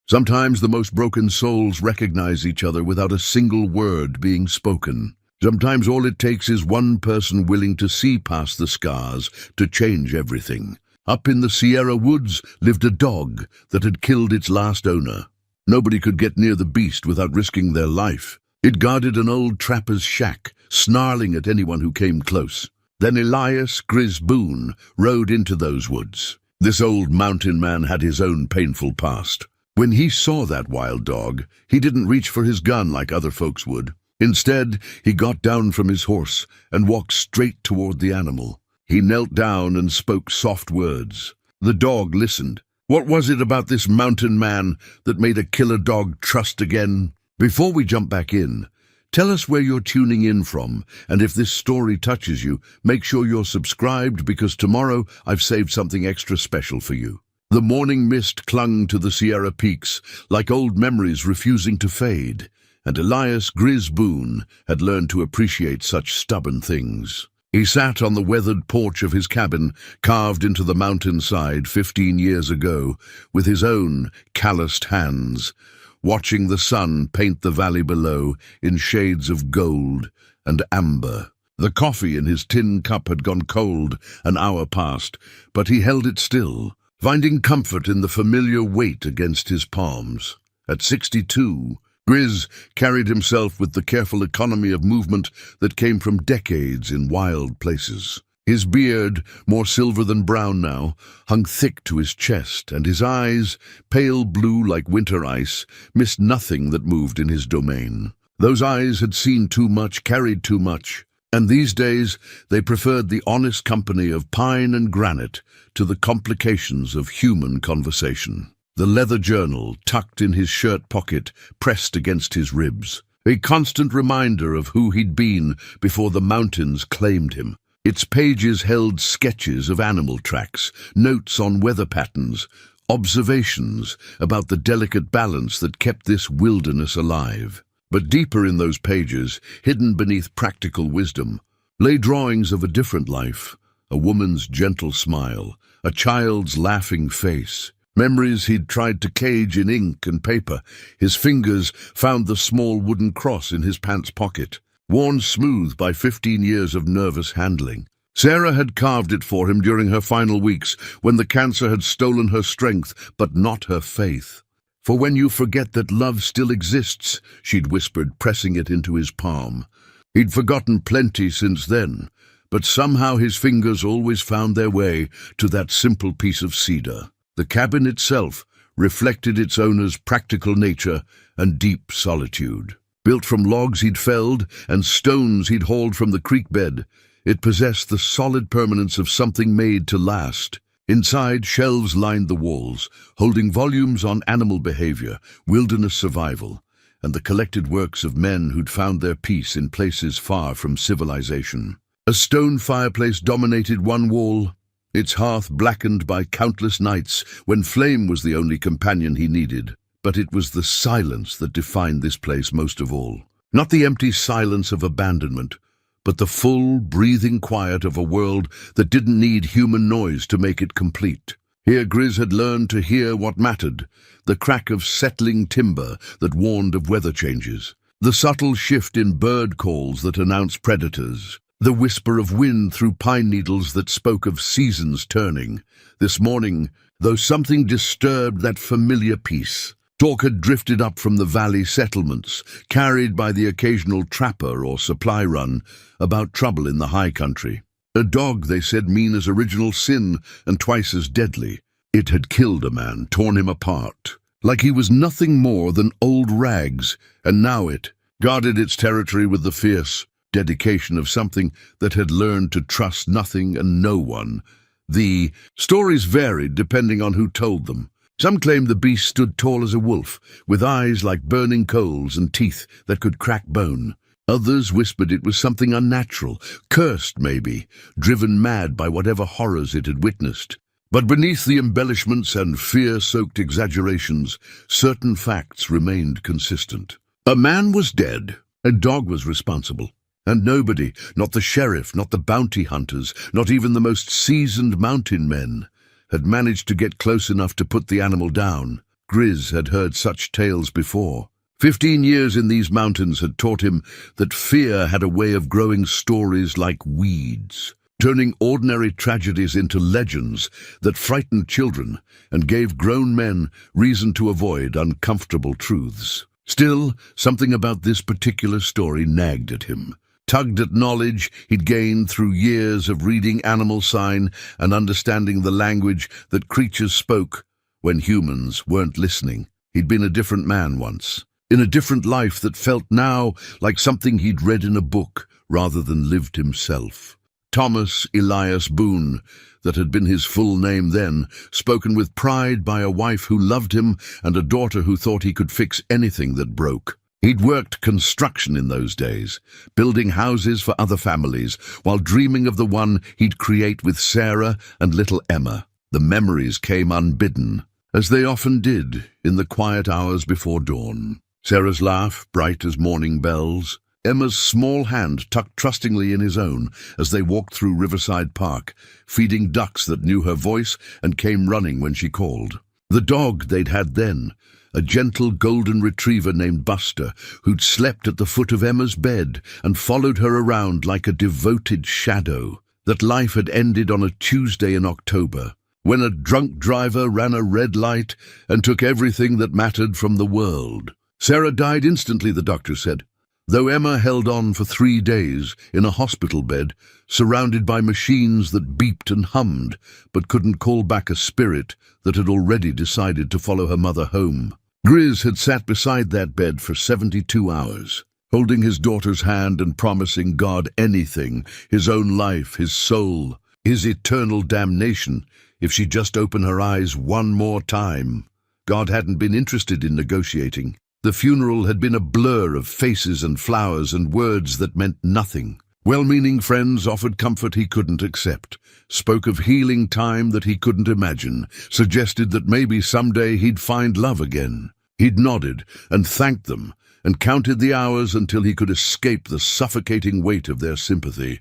Sometimes the most broken souls recognize each other without a single word being spoken. Sometimes all it takes is one person willing to see past the scars to change everything. Up in the Sierra woods lived a dog that had killed its last owner. Nobody could get near the beast without risking their life. It guarded an old trapper's shack, snarling at anyone who came close. Then Elias Grizz Boone rode into those woods. This old mountain man had his own painful past. When he saw that wild dog, he didn't reach for his gun like other folks would. Instead, he got down from his horse and walked straight toward the animal. He knelt down and spoke soft words. The dog listened. What was it about this mountain man that made a killer dog trust again? Before we jump back in, tell us where you're tuning in from, and if this story touches you, make sure you're subscribed because tomorrow I've saved something extra special for you. The morning mist clung to the Sierra peaks like old memories refusing to fade, and Elias Grizz Boone had learned to appreciate such stubborn things. He sat on the weathered porch of his cabin, carved into the mountainside 15 years ago, with his own calloused hands, watching the sun paint the valley below in shades of gold and amber. The coffee in his tin cup had gone cold an hour past, but he held it still, finding comfort in the familiar weight against his palms. At 62, Grizz carried himself with the careful economy of movement that came from decades in wild places. His beard, more silver than brown now, hung thick to his chest, and his eyes, pale blue like winter ice, missed nothing that moved in his domain. Those eyes had seen too much, carried too much, and these days they preferred the honest company of pine and granite to the complications of human conversation. The leather journal, tucked in his shirt pocket, pressed against his ribs, a constant reminder of who he'd been before the mountains claimed him. Its pages held sketches of animal tracks, notes on weather patterns, observations about the delicate balance that kept this wilderness alive. But deeper in those pages, hidden beneath practical wisdom, lay drawings of a different life, a woman's gentle smile, a child's laughing face, memories he'd tried to cage in ink and paper. His fingers found the small wooden cross in his pants pocket, worn smooth by 15 years of nervous handling. Sarah had carved it for him during her final weeks, when the cancer had stolen her strength, but not her faith. For when you forget that love still exists, she'd whispered, pressing it into his palm. He'd forgotten plenty since then, but somehow his fingers always found their way to that simple piece of cedar. The cabin itself reflected its owner's practical nature and deep solitude. Built from logs he'd felled and stones he'd hauled from the creek bed, it possessed the solid permanence of something made to last. Inside, shelves lined the walls, holding volumes on animal behavior, wilderness survival, and the collected works of men who'd found their peace in places far from civilization. A stone fireplace dominated one wall, its hearth blackened by countless nights when flame was the only companion he needed. But it was the silence that defined this place most of all. Not the empty silence of abandonment, but the full, breathing quiet of a world that didn't need human noise to make it complete. Here Grizz had learned to hear what mattered, the crack of settling timber that warned of weather changes, the subtle shift in bird calls that announced predators, the whisper of wind through pine needles that spoke of seasons turning. This morning, though something disturbed that familiar peace, talk had drifted up from the valley settlements, carried by the occasional trapper or supply run, about trouble in the high country. A dog, they said, mean as original sin and twice as deadly. It had killed a man, torn him apart, like he was nothing more than old rags, and now it guarded its territory with the fierce dedication of something that had learned to trust nothing and no one. The stories varied depending on who told them. Some claimed the beast stood tall as a wolf, with eyes like burning coals and teeth that could crack bone. Others whispered it was something unnatural, cursed maybe, driven mad by whatever horrors it had witnessed. But beneath the embellishments and fear-soaked exaggerations, certain facts remained consistent. A man was dead, a dog was responsible, and nobody, not the sheriff, not the bounty hunters, not even the most seasoned mountain men, had managed to get close enough to put the animal down. Grizz had heard such tales before. 15 years in these mountains had taught him that fear had a way of growing stories like weeds, turning ordinary tragedies into legends that frightened children and gave grown men reason to avoid uncomfortable truths. Still, something about this particular story nagged at him, tugged at knowledge he'd gained through years of reading animal sign and understanding the language that creatures spoke when humans weren't listening. He'd been a different man once, in a different life that felt now like something he'd read in a book rather than lived himself. Thomas Elias Boone, that had been his full name then, spoken with pride by a wife who loved him and a daughter who thought he could fix anything that broke. He'd worked construction in those days, building houses for other families, while dreaming of the one he'd create with Sarah and little Emma. The memories came unbidden, as they often did in the quiet hours before dawn. Sarah's laugh, bright as morning bells, Emma's small hand tucked trustingly in his own as they walked through Riverside Park, feeding ducks that knew her voice and came running when she called. The dog they'd had then, a gentle golden retriever named Buster, who'd slept at the foot of Emma's bed and followed her around like a devoted shadow. That life had ended on a Tuesday in October, when a drunk driver ran a red light and took everything that mattered from the world. Sarah died instantly, the doctor said, though Emma held on for 3 days in a hospital bed, surrounded by machines that beeped and hummed, but couldn't call back a spirit that had already decided to follow her mother home. Grizz had sat beside that bed for 72 hours, holding his daughter's hand and promising God anything, his own life, his soul, his eternal damnation, if she'd just open her eyes one more time. God hadn't been interested in negotiating. The funeral had been a blur of faces and flowers and words that meant nothing. Well-meaning friends offered comfort he couldn't accept, spoke of healing time that he couldn't imagine, suggested that maybe someday he'd find love again. He'd nodded and thanked them and counted the hours until he could escape the suffocating weight of their sympathy.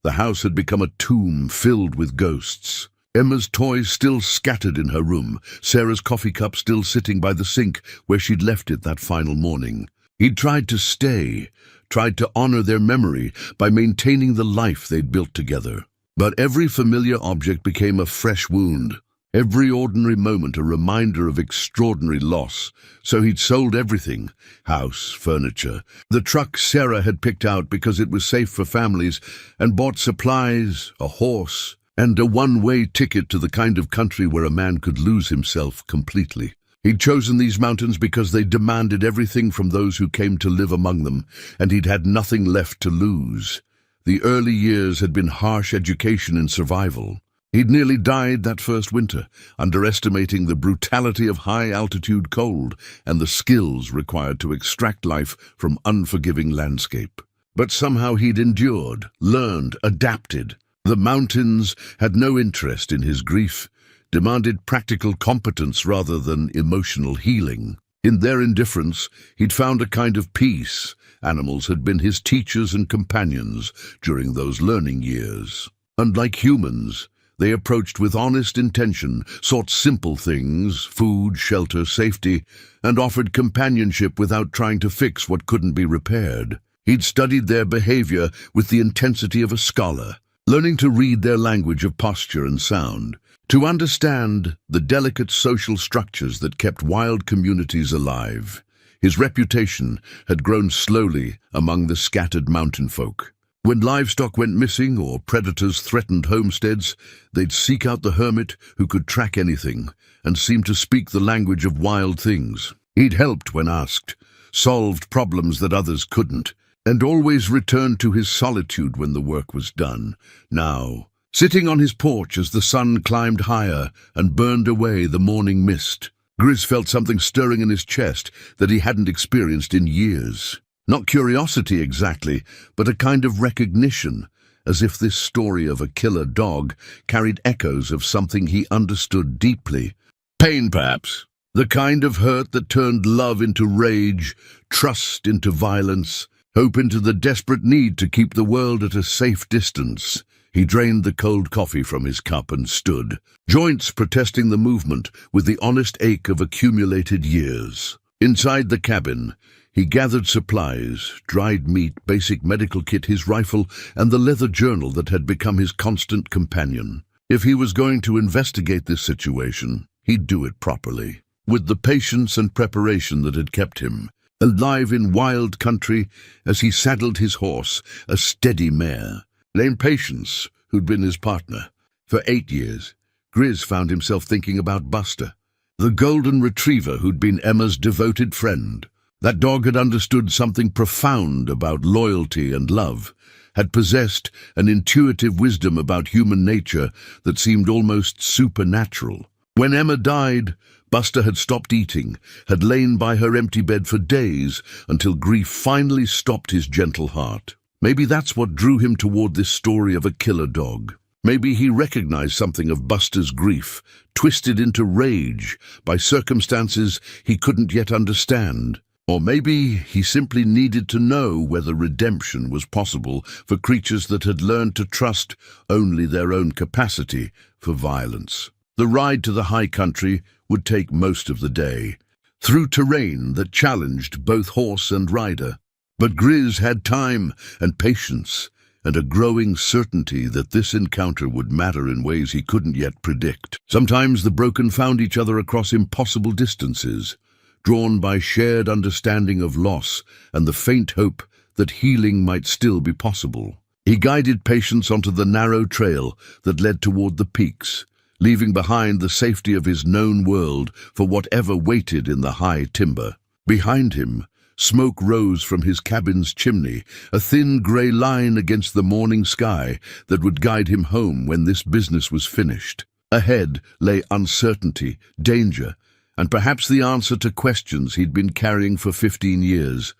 The house had become a tomb filled with ghosts. Emma's toys still scattered in her room, Sarah's coffee cup still sitting by the sink where she'd left it that final morning. He'd tried to stay, tried to honor their memory by maintaining the life they'd built together. But every familiar object became a fresh wound, every ordinary moment a reminder of extraordinary loss. So he'd sold everything, house, furniture, the truck Sarah had picked out because it was safe for families, and bought supplies, a horse, and a one-way ticket to the kind of country where a man could lose himself completely. He'd chosen these mountains because they demanded everything from those who came to live among them, and he'd had nothing left to lose. The early years had been harsh education in survival. He'd nearly died that first winter, underestimating the brutality of high-altitude cold and the skills required to extract life from unforgiving landscape. But somehow he'd endured, learned, adapted. The mountains had no interest in his grief, demanded practical competence rather than emotional healing. In their indifference, he'd found a kind of peace. Animals had been his teachers and companions during those learning years. Unlike humans, they approached with honest intention, sought simple things, food, shelter, safety, and offered companionship without trying to fix what couldn't be repaired. He'd studied their behavior with the intensity of a scholar, learning to read their language of posture and sound, to understand the delicate social structures that kept wild communities alive. His reputation had grown slowly among the scattered mountain folk. When livestock went missing or predators threatened homesteads, they'd seek out the hermit who could track anything and seemed to speak the language of wild things. He'd helped when asked, solved problems that others couldn't, and always returned to his solitude when the work was done. Now, sitting on his porch as the sun climbed higher and burned away the morning mist, Grizz felt something stirring in his chest that he hadn't experienced in years. Not curiosity exactly, but a kind of recognition, as if this story of a killer dog carried echoes of something he understood deeply. Pain, perhaps. The kind of hurt that turned love into rage, trust into violence, hope into the desperate need to keep the world at a safe distance. He drained the cold coffee from his cup and stood, joints protesting the movement with the honest ache of accumulated years. Inside the cabin, he gathered supplies, dried meat, basic medical kit, his rifle, and the leather journal that had become his constant companion. If he was going to investigate this situation, he'd do it properly, with the patience and preparation that had kept him alive in wild country as he saddled his horse, a steady mare, named Patience, who'd been his partner. For 8 years, Grizz found himself thinking about Buster, the golden retriever who'd been Emma's devoted friend. That dog had understood something profound about loyalty and love, had possessed an intuitive wisdom about human nature that seemed almost supernatural. When Emma died, Buster had stopped eating, had lain by her empty bed for days until grief finally stopped his gentle heart. Maybe that's what drew him toward this story of a killer dog. Maybe he recognized something of Buster's grief, twisted into rage by circumstances he couldn't yet understand. Or maybe he simply needed to know whether redemption was possible for creatures that had learned to trust only their own capacity for violence. The ride to the high country would take most of the day, through terrain that challenged both horse and rider. But Grizz had time and patience, and a growing certainty that this encounter would matter in ways he couldn't yet predict. Sometimes the broken found each other across impossible distances, drawn by shared understanding of loss and the faint hope that healing might still be possible. He guided Patience onto the narrow trail that led toward the peaks, leaving behind the safety of his known world for whatever waited in the high timber. Behind him, smoke rose from his cabin's chimney, a thin grey line against the morning sky that would guide him home when this business was finished. Ahead lay uncertainty, danger, and perhaps the answer to questions he'd been carrying for 15 years.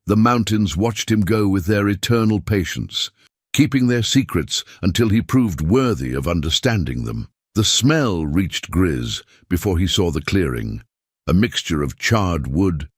The mountains watched him go with their eternal patience, keeping their secrets until he proved worthy of understanding them. The smell reached Grizz before he saw the clearing, a mixture of charred wood,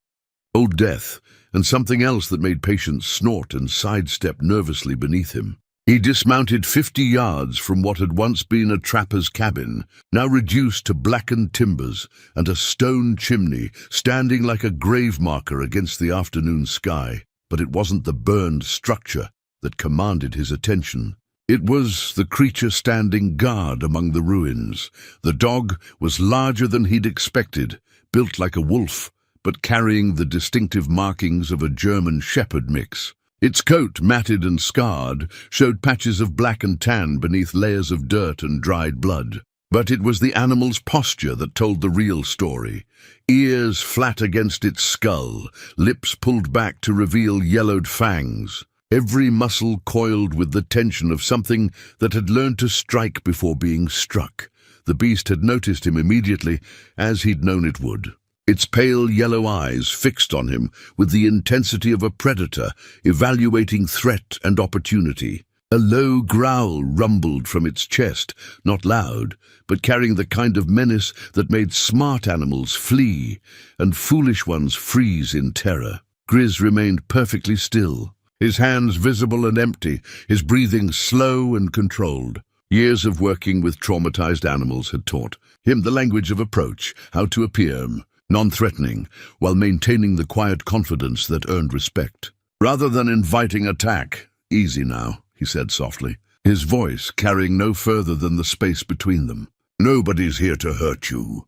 old death, and something else that made Patience snort and sidestep nervously beneath him. He dismounted 50 yards from what had once been a trapper's cabin, now reduced to blackened timbers and a stone chimney standing like a grave marker against the afternoon sky. But it wasn't the burned structure that commanded his attention. It was the creature standing guard among the ruins. The dog was larger than he'd expected, built like a wolf, but carrying the distinctive markings of a German shepherd mix. Its coat, matted and scarred, showed patches of black and tan beneath layers of dirt and dried blood. But it was the animal's posture that told the real story. Ears flat against its skull, lips pulled back to reveal yellowed fangs. Every muscle coiled with the tension of something that had learned to strike before being struck. The beast had noticed him immediately, as he'd known it would. Its pale yellow eyes fixed on him with the intensity of a predator, evaluating threat and opportunity. A low growl rumbled from its chest, not loud, but carrying the kind of menace that made smart animals flee and foolish ones freeze in terror. Grizz remained perfectly still, his hands visible and empty, his breathing slow and controlled. Years of working with traumatized animals had taught him the language of approach, how to appear non-threatening, while maintaining the quiet confidence that earned respect. Rather than inviting attack, "Easy now," he said softly, his voice carrying no further than the space between them. "Nobody's here to hurt you."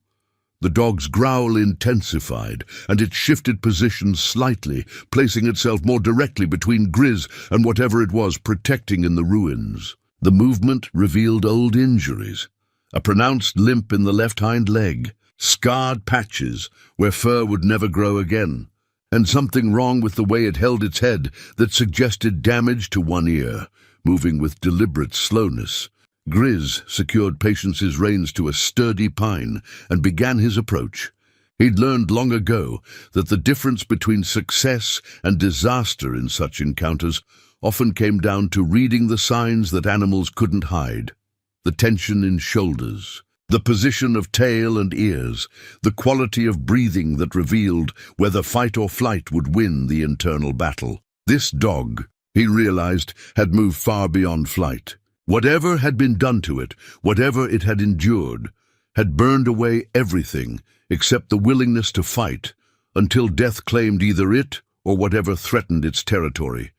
The dog's growl intensified, and it shifted positions slightly, placing itself more directly between Grizz and whatever it was protecting in the ruins. The movement revealed old injuries, a pronounced limp in the left hind leg, scarred patches where fur would never grow again, and something wrong with the way it held its head that suggested damage to one ear, moving with deliberate slowness. Grizz secured Patience's reins to a sturdy pine and began his approach. He'd learned long ago that the difference between success and disaster in such encounters often came down to reading the signs that animals couldn't hide. The tension in shoulders, the position of tail and ears, the quality of breathing that revealed whether fight or flight would win the internal battle. This dog, he realized, had moved far beyond flight. Whatever had been done to it, whatever it had endured, had burned away everything except the willingness to fight, until death claimed either it or whatever threatened its territory.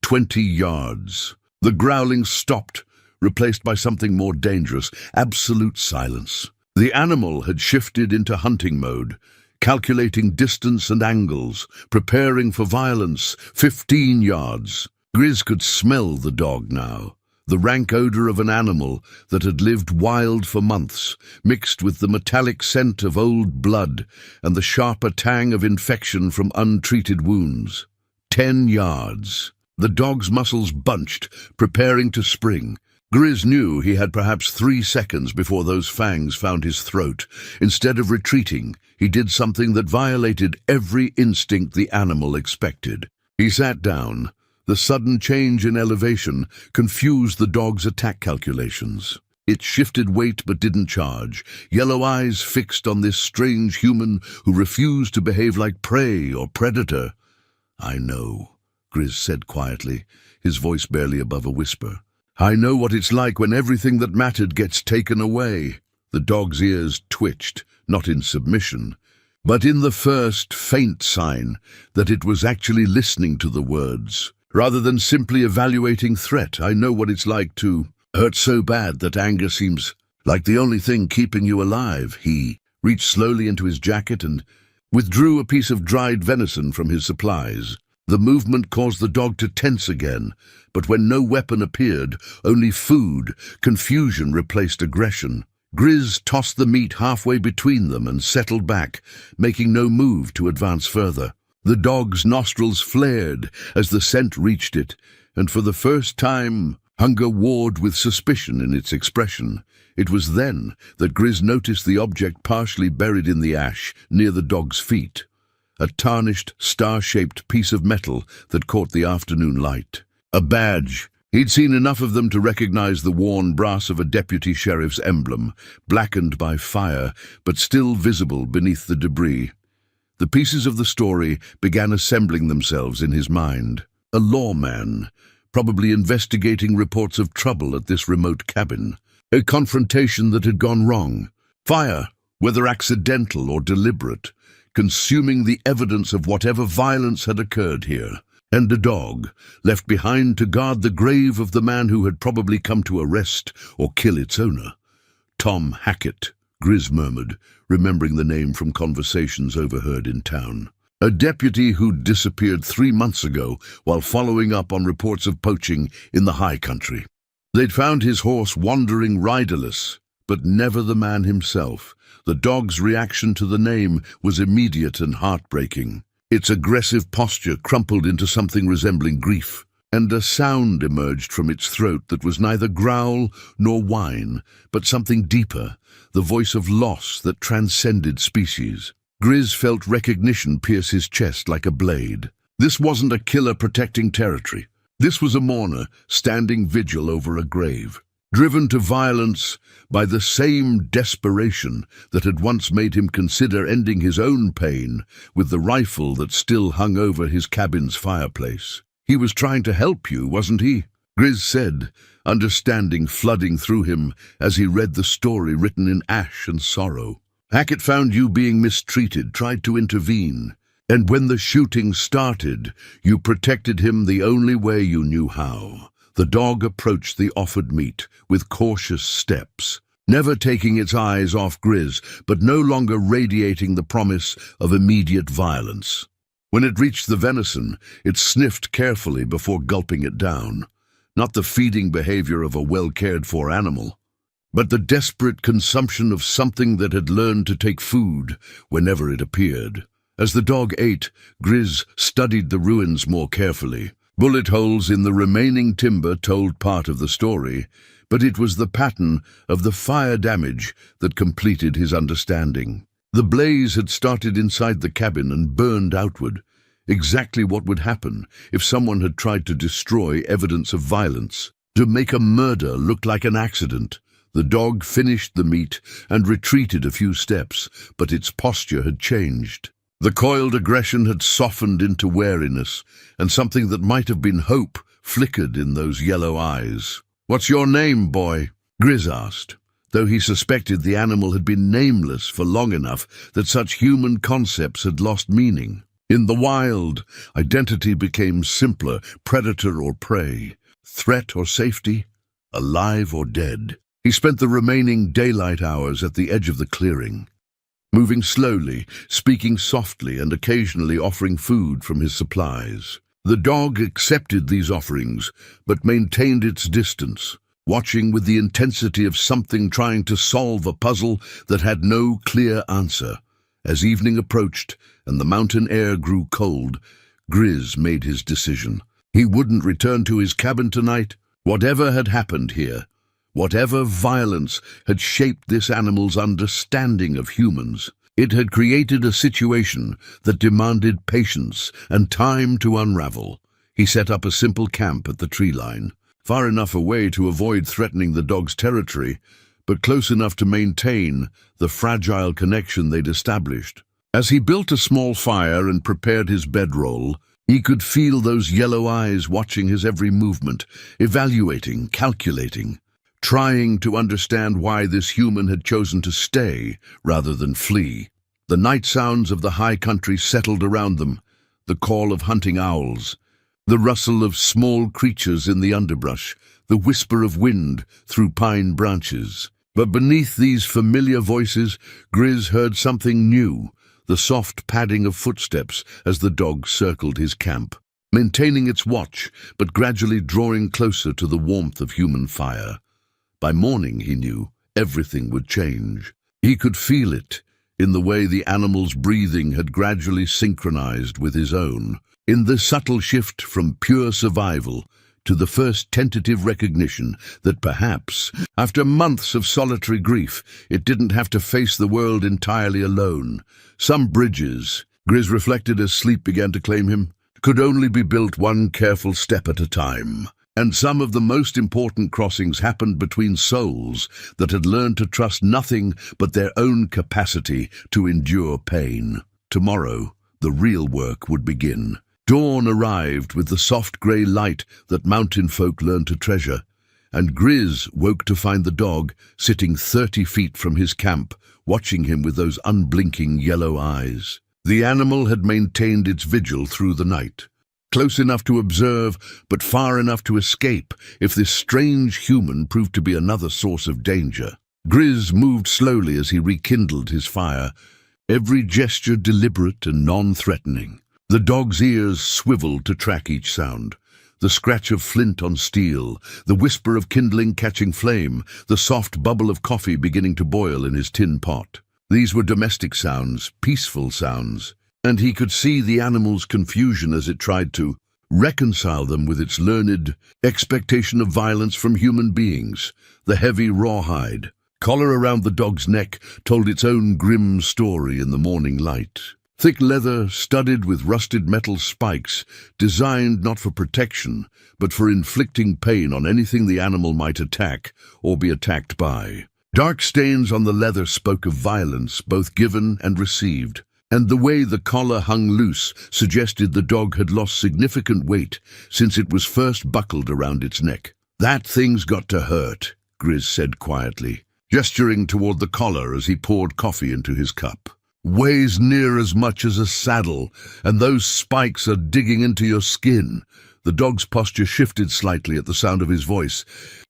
20 yards. The growling stopped, replaced by something more dangerous, absolute silence. The animal had shifted into hunting mode, calculating distance and angles, preparing for violence. 15 yards. Grizz could smell the dog now, the rank odor of an animal that had lived wild for months, mixed with the metallic scent of old blood and the sharper tang of infection from untreated wounds. 10 yards. The dog's muscles bunched, preparing to spring. Grizz knew he had perhaps 3 seconds before those fangs found his throat. Instead of retreating, he did something that violated every instinct the animal expected. He sat down. The sudden change in elevation confused the dog's attack calculations. It shifted weight but didn't charge, yellow eyes fixed on this strange human who refused to behave like prey or predator. "I know," Grizz said quietly, his voice barely above a whisper. "I know what it's like when everything that mattered gets taken away." The dog's ears twitched, not in submission, but in the first faint sign that it was actually listening to the words, rather than simply evaluating threat. "I know what it's like to hurt so bad that anger seems like the only thing keeping you alive." He reached slowly into his jacket and withdrew a piece of dried venison from his supplies. The movement caused the dog to tense again, but when no weapon appeared, only food, confusion replaced aggression. Grizz tossed the meat halfway between them and settled back, making no move to advance further. The dog's nostrils flared as the scent reached it, and for the first time, hunger warred with suspicion in its expression. It was then that Grizz noticed the object partially buried in the ash near the dog's feet. A tarnished, star-shaped piece of metal that caught the afternoon light. A badge. He'd seen enough of them to recognize the worn brass of a deputy sheriff's emblem, blackened by fire, but still visible beneath the debris. The pieces of the story began assembling themselves in his mind. A lawman, probably investigating reports of trouble at this remote cabin. A confrontation that had gone wrong. Fire, whether accidental or deliberate, consuming the evidence of whatever violence had occurred here. And a dog, left behind to guard the grave of the man who had probably come to arrest or kill its owner. "Tom Hackett," Grizz murmured, remembering the name from conversations overheard in town. A deputy who'd disappeared 3 months ago while following up on reports of poaching in the high country. They'd found his horse wandering riderless, but never the man himself. The dog's reaction to the name was immediate and heartbreaking. Its aggressive posture crumpled into something resembling grief, and a sound emerged from its throat that was neither growl nor whine, but something deeper, the voice of loss that transcended species. Grizz felt recognition pierce his chest like a blade. This wasn't a killer protecting territory. This was a mourner standing vigil over a grave, driven to violence by the same desperation that had once made him consider ending his own pain with the rifle that still hung over his cabin's fireplace. "He was trying to help you, wasn't he?" Grizz said, understanding flooding through him as he read the story written in ash and sorrow. "Hackett found you being mistreated, tried to intervene, and when the shooting started, you protected him the only way you knew how." The dog approached the offered meat with cautious steps, never taking its eyes off Grizz, but no longer radiating the promise of immediate violence. When it reached the venison, it sniffed carefully before gulping it down. Not the feeding behavior of a well-cared-for animal, but the desperate consumption of something that had learned to take food whenever it appeared. As the dog ate, Grizz studied the ruins more carefully. Bullet holes in the remaining timber told part of the story, but it was the pattern of the fire damage that completed his understanding. The blaze had started inside the cabin and burned outward, exactly what would happen if someone had tried to destroy evidence of violence, to make a murder look like an accident. The dog finished the meat and retreated a few steps, but its posture had changed. The coiled aggression had softened into wariness, and something that might have been hope flickered in those yellow eyes. "What's your name, boy?" Grizz asked, though he suspected the animal had been nameless for long enough that such human concepts had lost meaning. In the wild, identity became simpler: predator or prey, threat or safety, alive or dead. He spent the remaining daylight hours at the edge of the clearing, moving slowly, speaking softly, and occasionally offering food from his supplies. The dog accepted these offerings, but maintained its distance, watching with the intensity of something trying to solve a puzzle that had no clear answer. As evening approached and the mountain air grew cold, Grizz made his decision. He wouldn't return to his cabin tonight. Whatever had happened here, whatever violence had shaped this animal's understanding of humans, it had created a situation that demanded patience and time to unravel. He set up a simple camp at the tree line, far enough away to avoid threatening the dog's territory, but close enough to maintain the fragile connection they'd established. As he built a small fire and prepared his bedroll, he could feel those yellow eyes watching his every movement, evaluating, calculating, trying to understand why this human had chosen to stay rather than flee. The night sounds of the high country settled around them, the call of hunting owls, the rustle of small creatures in the underbrush, the whisper of wind through pine branches. But beneath these familiar voices, Grizz heard something new, the soft padding of footsteps as the dog circled his camp, maintaining its watch, but gradually drawing closer to the warmth of human fire. By morning, he knew, everything would change. He could feel it, in the way the animal's breathing had gradually synchronized with his own, in the subtle shift from pure survival to the first tentative recognition that perhaps, after months of solitary grief, it didn't have to face the world entirely alone. Some bridges, Grizz reflected as sleep began to claim him, could only be built one careful step at a time. And some of the most important crossings happened between souls that had learned to trust nothing but their own capacity to endure pain. Tomorrow, the real work would begin. Dawn arrived with the soft grey light that mountain folk learned to treasure, and Grizz woke to find the dog sitting 30 feet from his camp, watching him with those unblinking yellow eyes. The animal had maintained its vigil through the night, close enough to observe, but far enough to escape if this strange human proved to be another source of danger. Grizz moved slowly as he rekindled his fire, every gesture deliberate and non-threatening. The dog's ears swiveled to track each sound, the scratch of flint on steel, the whisper of kindling catching flame, the soft bubble of coffee beginning to boil in his tin pot. These were domestic sounds, peaceful sounds, and he could see the animal's confusion as it tried to reconcile them with its learned expectation of violence from human beings. The heavy rawhide collar around the dog's neck told its own grim story in the morning light. Thick leather studded with rusted metal spikes, designed not for protection, but for inflicting pain on anything the animal might attack or be attacked by. Dark stains on the leather spoke of violence, both given and received, and the way the collar hung loose suggested the dog had lost significant weight since it was first buckled around its neck. "That thing's got to hurt," Grizz said quietly, gesturing toward the collar as he poured coffee into his cup. "Weighs near as much as a saddle, and those spikes are digging into your skin." The dog's posture shifted slightly at the sound of his voice,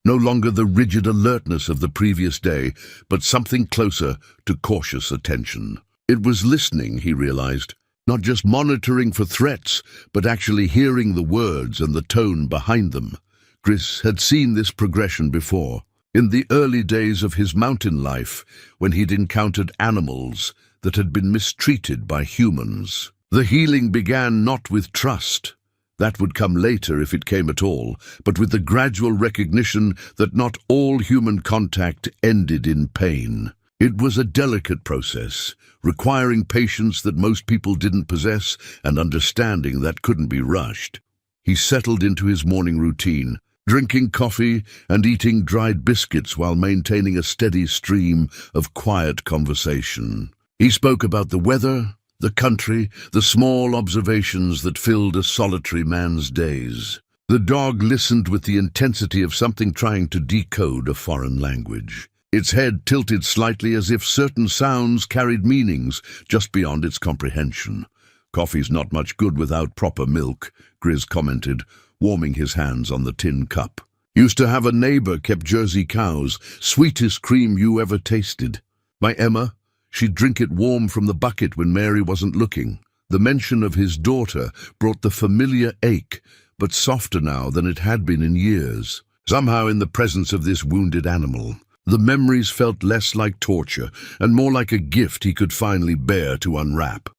no longer the rigid alertness of the previous day, but something closer to cautious attention. It was listening, he realized, not just monitoring for threats, but actually hearing the words and the tone behind them. Grizz had seen this progression before, in the early days of his mountain life, when he'd encountered animals that had been mistreated by humans. The healing began not with trust. That would come later if it came at all, but with the gradual recognition that not all human contact ended in pain. It was a delicate process, requiring patience that most people didn't possess and understanding that couldn't be rushed. He settled into his morning routine, drinking coffee and eating dried biscuits while maintaining a steady stream of quiet conversation. He spoke about the weather, the country, the small observations that filled a solitary man's days. The dog listened with the intensity of something trying to decode a foreign language. Its head tilted slightly as if certain sounds carried meanings just beyond its comprehension. "Coffee's not much good without proper milk," Grizz commented, warming his hands on the tin cup. "Used to have a neighbor kept Jersey cows, sweetest cream you ever tasted. My Emma, she'd drink it warm from the bucket when Mary wasn't looking." The mention of his daughter brought the familiar ache, but softer now than it had been in years. Somehow, in the presence of this wounded animal, the memories felt less like torture and more like a gift he could finally bear to unwrap.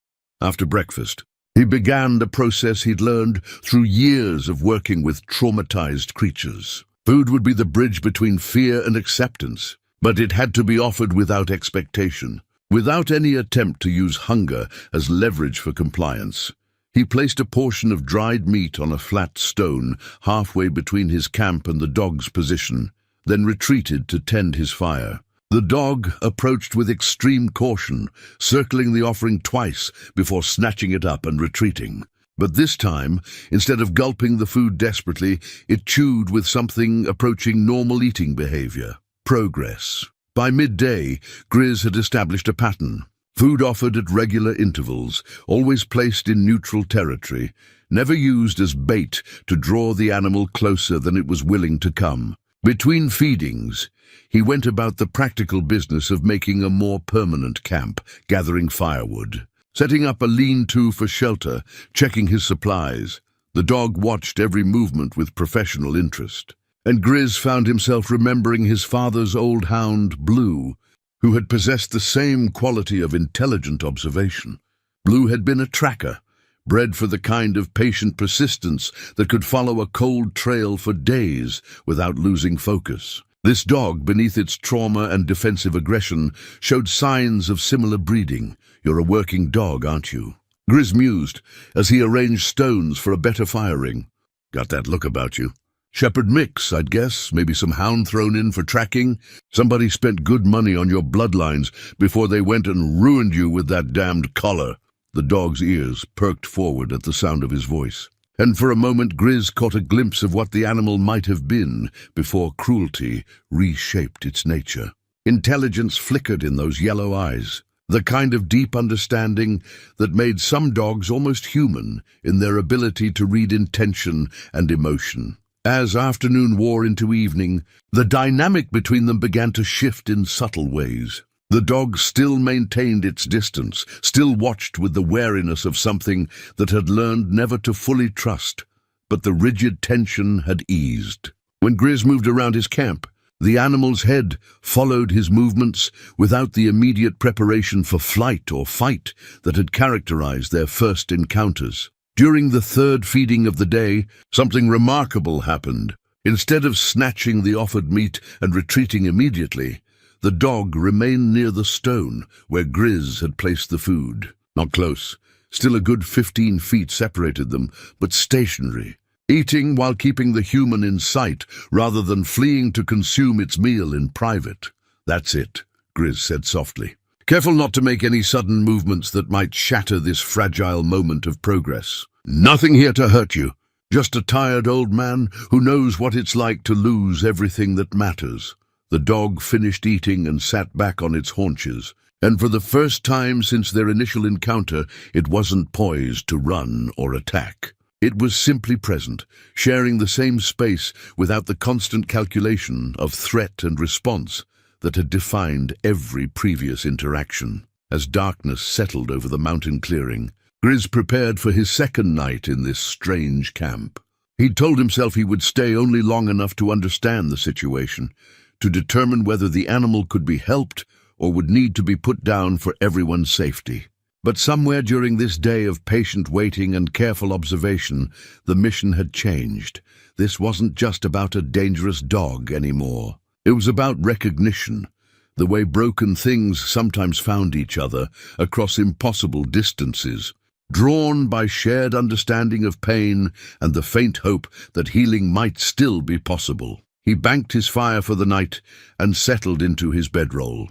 After breakfast, he began the process he'd learned through years of working with traumatized creatures. Food would be the bridge between fear and acceptance, but it had to be offered without expectation, without any attempt to use hunger as leverage for compliance. He placed a portion of dried meat on a flat stone halfway between his camp and the dog's position, then retreated to tend his fire. The dog approached with extreme caution, circling the offering twice before snatching it up and retreating. But this time, instead of gulping the food desperately, it chewed with something approaching normal eating behavior. Progress. By midday, Grizz had established a pattern. Food offered at regular intervals, always placed in neutral territory, never used as bait to draw the animal closer than it was willing to come. Between feedings, he went about the practical business of making a more permanent camp, gathering firewood, setting up a lean-to for shelter, checking his supplies. The dog watched every movement with professional interest, and Grizz found himself remembering his father's old hound, Blue, who had possessed the same quality of intelligent observation. Blue had been a tracker, bred for the kind of patient persistence that could follow a cold trail for days without losing focus. This dog, beneath its trauma and defensive aggression, showed signs of similar breeding. "You're a working dog, aren't you?" Grizz mused as he arranged stones for a better firing. "Got that look about you. Shepherd mix, I'd guess, maybe some hound thrown in for tracking. Somebody spent good money on your bloodlines before they went and ruined you with that damned collar." The dog's ears perked forward at the sound of his voice, and for a moment Grizz caught a glimpse of what the animal might have been before cruelty reshaped its nature. Intelligence flickered in those yellow eyes, the kind of deep understanding that made some dogs almost human in their ability to read intention and emotion. As afternoon wore into evening, the dynamic between them began to shift in subtle ways. The dog still maintained its distance, still watched with the wariness of something that had learned never to fully trust, but the rigid tension had eased. When Grizz moved around his camp, the animal's head followed his movements without the immediate preparation for flight or fight that had characterized their first encounters. During the third feeding of the day, something remarkable happened. Instead of snatching the offered meat and retreating immediately, the dog remained near the stone where Grizz had placed the food. Not close. Still a good 15 feet separated them, but stationary, eating while keeping the human in sight rather than fleeing to consume its meal in private. "That's it," Grizz said softly. "Careful not to make any sudden movements that might shatter this fragile moment of progress. Nothing here to hurt you. Just a tired old man who knows what it's like to lose everything that matters." The dog finished eating and sat back on its haunches, and for the first time since their initial encounter, it wasn't poised to run or attack. It was simply present, sharing the same space without the constant calculation of threat and response that had defined every previous interaction. As darkness settled over the mountain clearing, Grizz prepared for his second night in this strange camp. He'd told himself he would stay only long enough to understand the situation, to determine whether the animal could be helped or would need to be put down for everyone's safety. But somewhere during this day of patient waiting and careful observation, the mission had changed. This wasn't just about a dangerous dog anymore. It was about recognition, the way broken things sometimes found each other across impossible distances, drawn by shared understanding of pain and the faint hope that healing might still be possible. He banked his fire for the night and settled into his bedroll,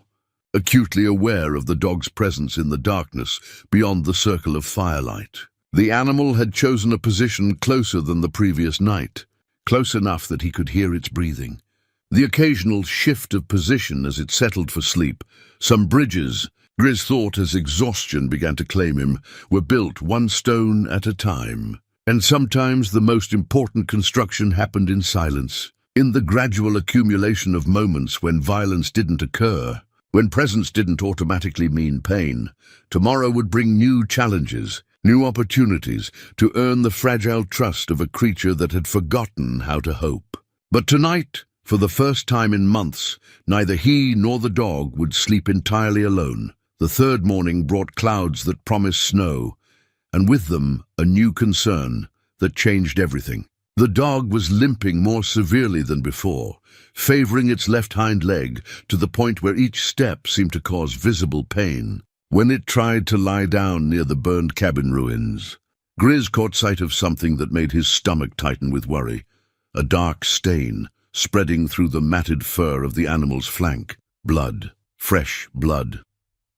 acutely aware of the dog's presence in the darkness beyond the circle of firelight. The animal had chosen a position closer than the previous night, close enough that he could hear its breathing. The occasional shift of position as it settled for sleep. Some bridges, Grizz thought as exhaustion began to claim him, were built one stone at a time. And sometimes the most important construction happened in silence, in the gradual accumulation of moments when violence didn't occur, when presence didn't automatically mean pain. Tomorrow would bring new challenges, new opportunities to earn the fragile trust of a creature that had forgotten how to hope. But tonight, for the first time in months, neither he nor the dog would sleep entirely alone. The third morning brought clouds that promised snow, and with them a new concern that changed everything. The dog was limping more severely than before, favoring its left hind leg to the point where each step seemed to cause visible pain. When it tried to lie down near the burned cabin ruins, Grizz caught sight of something that made his stomach tighten with worry. A dark stain spreading through the matted fur of the animal's flank. Blood. Fresh blood.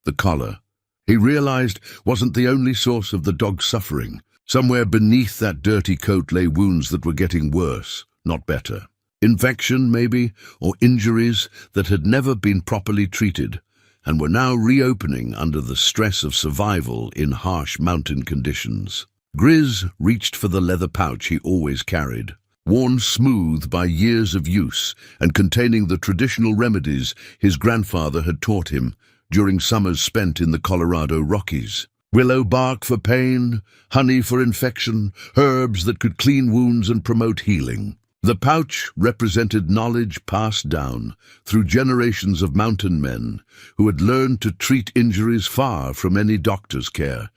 The collar, he realized, wasn't the only source of the dog's suffering. Somewhere beneath that dirty coat lay wounds that were getting worse, not better. Infection, maybe, or injuries that had never been properly treated, and were now reopening under the stress of survival in harsh mountain conditions. Grizz reached for the leather pouch he always carried, worn smooth by years of use and containing the traditional remedies his grandfather had taught him during summers spent in the Colorado Rockies. Willow bark for pain, honey for infection, herbs that could clean wounds and promote healing. The pouch represented knowledge passed down through generations of mountain men who had learned to treat injuries far from any doctor's care.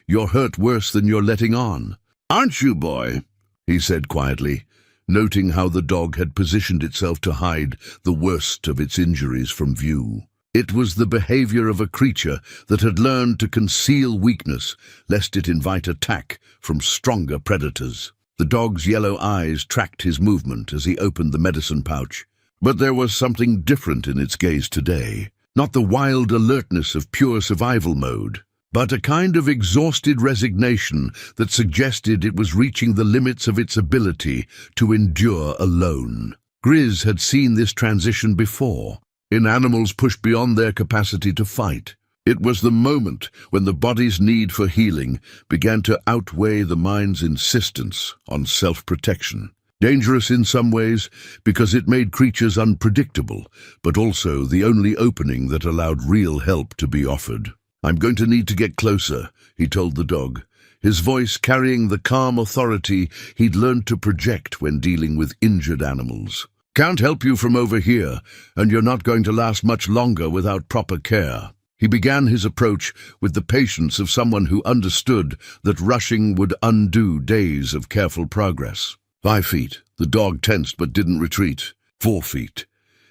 "You're hurt worse than you're letting on, aren't you, boy?" he said quietly, noting how the dog had positioned itself to hide the worst of its injuries from view. It was the behavior of a creature that had learned to conceal weakness, lest it invite attack from stronger predators. The dog's yellow eyes tracked his movement as he opened the medicine pouch. But there was something different in its gaze today. Not the wild alertness of pure survival mode, but a kind of exhausted resignation that suggested it was reaching the limits of its ability to endure alone. Grizz had seen this transition before, in animals pushed beyond their capacity to fight. It was the moment when the body's need for healing began to outweigh the mind's insistence on self-protection. Dangerous in some ways because it made creatures unpredictable, but also the only opening that allowed real help to be offered. "I'm going to need to get closer," he told the dog, his voice carrying the calm authority he'd learned to project when dealing with injured animals. "Can't help you from over here, and you're not going to last much longer without proper care." He began his approach with the patience of someone who understood that rushing would undo days of careful progress. 5 feet. The dog tensed but didn't retreat. 4 feet.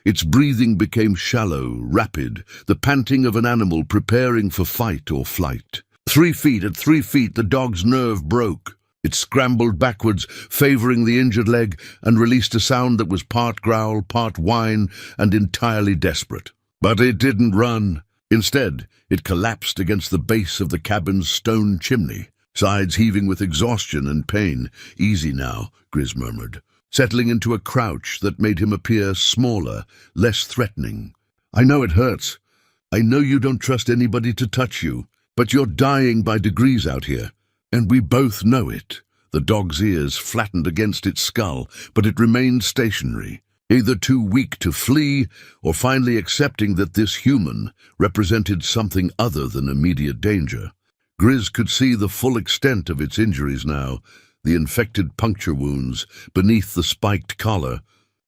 Its breathing became shallow, rapid, the panting of an animal preparing for fight or flight. 3 feet. At 3 feet, the dog's nerve broke. It scrambled backwards, favoring the injured leg, and released a sound that was part growl, part whine, and entirely desperate. But it didn't run. Instead, it collapsed against the base of the cabin's stone chimney, sides heaving with exhaustion and pain. "Easy now," Grizz murmured, settling into a crouch that made him appear smaller, less threatening. "I know it hurts. I know you don't trust anybody to touch you, but you're dying by degrees out here, and we both know it." The dog's ears flattened against its skull, but it remained stationary, either too weak to flee or finally accepting that this human represented something other than immediate danger. Grizz could see the full extent of its injuries now, the infected puncture wounds beneath the spiked collar,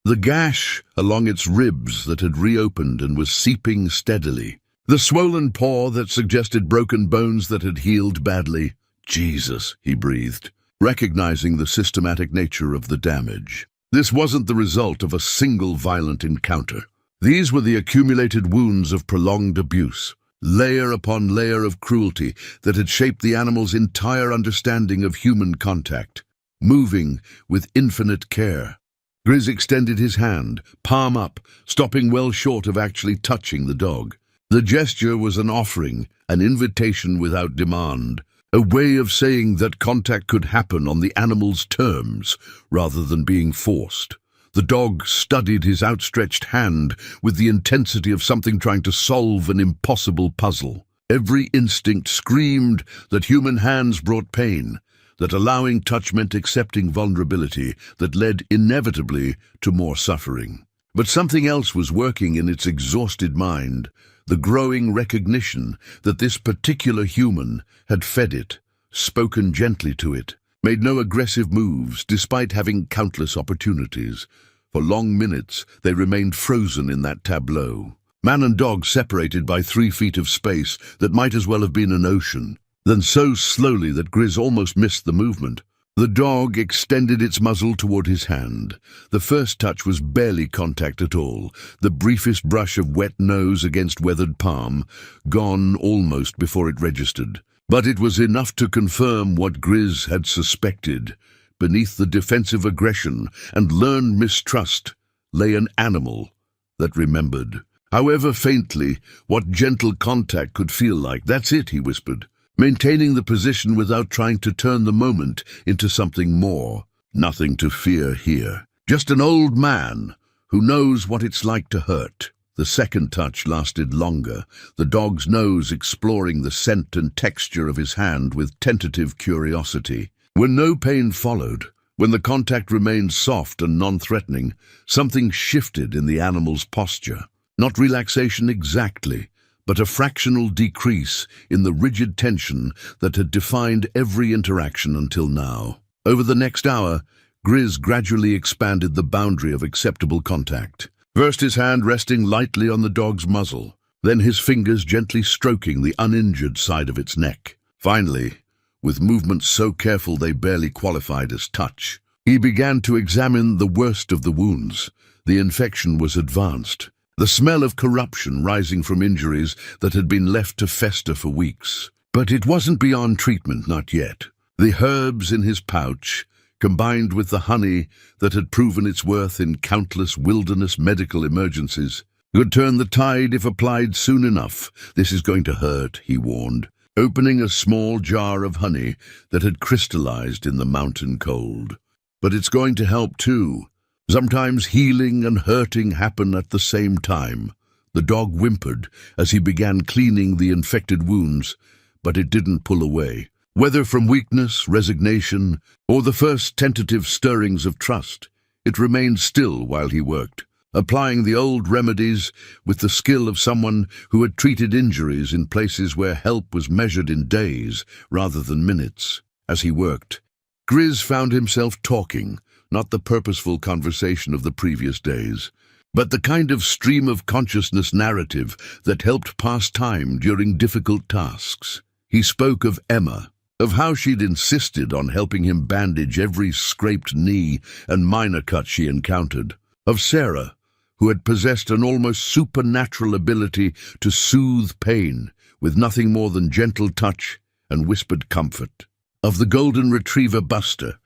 the gash along its ribs that had reopened and was seeping steadily, the swollen paw that suggested broken bones that had healed badly. "Jesus," he breathed, recognizing the systematic nature of the damage. This wasn't the result of a single violent encounter. These were the accumulated wounds of prolonged abuse, layer upon layer of cruelty that had shaped the animal's entire understanding of human contact, moving with infinite care. Grizz extended his hand, palm up, stopping well short of actually touching the dog. The gesture was an offering, an invitation without demand, a way of saying that contact could happen on the animal's terms rather than being forced. The dog studied his outstretched hand with the intensity of something trying to solve an impossible puzzle. Every instinct screamed that human hands brought pain, that allowing touch meant accepting vulnerability that led inevitably to more suffering. But something else was working in its exhausted mind, the growing recognition that this particular human had fed it, spoken gently to it, made no aggressive moves despite having countless opportunities. For long minutes they remained frozen in that tableau. Man and dog separated by 3 feet of space that might as well have been an ocean. Then so slowly that Grizz almost missed the movement. The dog extended its muzzle toward his hand. The first touch was barely contact at all, the briefest brush of wet nose against weathered palm, gone almost before it registered. But it was enough to confirm what Grizz had suspected. Beneath the defensive aggression and learned mistrust lay an animal that remembered. However faintly, what gentle contact could feel like. "That's it," he whispered, maintaining the position without trying to turn the moment into something more. "Nothing to fear here. Just an old man who knows what it's like to hurt." The second touch lasted longer, the dog's nose exploring the scent and texture of his hand with tentative curiosity. When no pain followed, when the contact remained soft and non-threatening, something shifted in the animal's posture. Not relaxation exactly, but a fractional decrease in the rigid tension that had defined every interaction until now. Over the next hour, Grizz gradually expanded the boundary of acceptable contact. First his hand resting lightly on the dog's muzzle, then his fingers gently stroking the uninjured side of its neck. Finally, with movements so careful they barely qualified as touch, he began to examine the worst of the wounds. The infection was advanced, the smell of corruption rising from injuries that had been left to fester for weeks. But it wasn't beyond treatment, not yet. The herbs in his pouch, combined with the honey that had proven its worth in countless wilderness medical emergencies, could turn the tide if applied soon enough. "This is going to hurt," he warned, opening a small jar of honey that had crystallized in the mountain cold. "But it's going to help too. Sometimes healing and hurting happen at the same time." The dog whimpered as he began cleaning the infected wounds, but it didn't pull away. Whether from weakness, resignation, or the first tentative stirrings of trust, it remained still while he worked, applying the old remedies with the skill of someone who had treated injuries in places where help was measured in days rather than minutes. As he worked, Grizz found himself talking, not the purposeful conversation of the previous days, but the kind of stream of consciousness narrative that helped pass time during difficult tasks. He spoke of Emma, of how she'd insisted on helping him bandage every scraped knee and minor cut she encountered, of Sarah, who had possessed an almost supernatural ability to soothe pain with nothing more than gentle touch and whispered comfort, of the golden retriever Buster,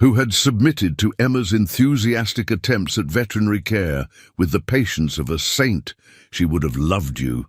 who had submitted to Emma's enthusiastic attempts at veterinary care with the patience of a saint. "She would have loved you,"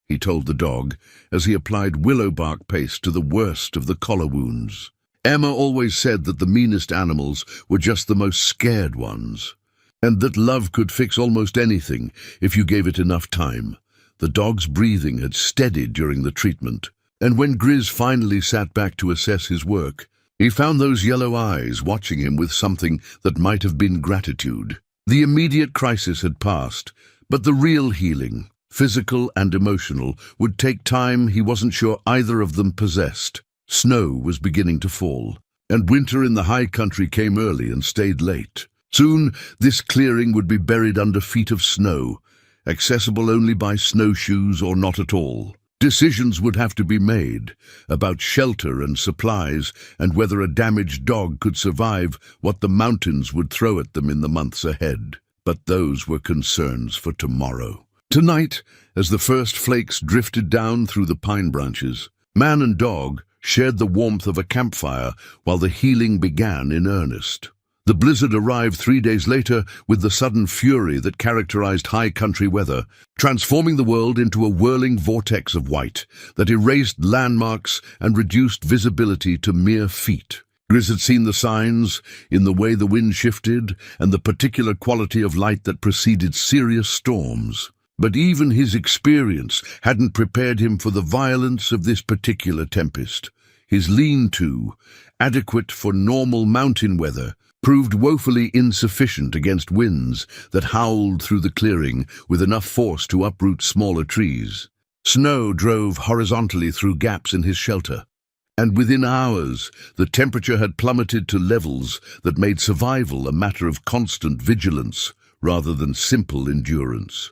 he told the dog as he applied willow bark paste to the worst of the collar wounds. Emma always said that the meanest animals were just the most scared ones, and that love could fix almost anything if you gave it enough time. The dog's breathing had steadied during the treatment, and when Grizz finally sat back to assess his work, he found those yellow eyes watching him with something that might have been gratitude. The immediate crisis had passed, but the real healing, physical and emotional, would take time he wasn't sure either of them possessed. Snow was beginning to fall, and winter in the high country came early and stayed late. Soon this clearing would be buried under feet of snow, accessible only by snowshoes or not at all. Decisions would have to be made about shelter and supplies and whether a damaged dog could survive what the mountains would throw at them in the months ahead. But those were concerns for tomorrow. Tonight, as the first flakes drifted down through the pine branches, man and dog shared the warmth of a campfire while the healing began in earnest. The blizzard arrived 3 days later with the sudden fury that characterized high country weather, transforming the world into a whirling vortex of white that erased landmarks and reduced visibility to mere feet. Grizz had seen the signs in the way the wind shifted and the particular quality of light that preceded serious storms. But even his experience hadn't prepared him for the violence of this particular tempest. His lean-to, adequate for normal mountain weather, proved woefully insufficient against winds that howled through the clearing with enough force to uproot smaller trees. Snow drove horizontally through gaps in his shelter, and within hours the temperature had plummeted to levels that made survival a matter of constant vigilance rather than simple endurance.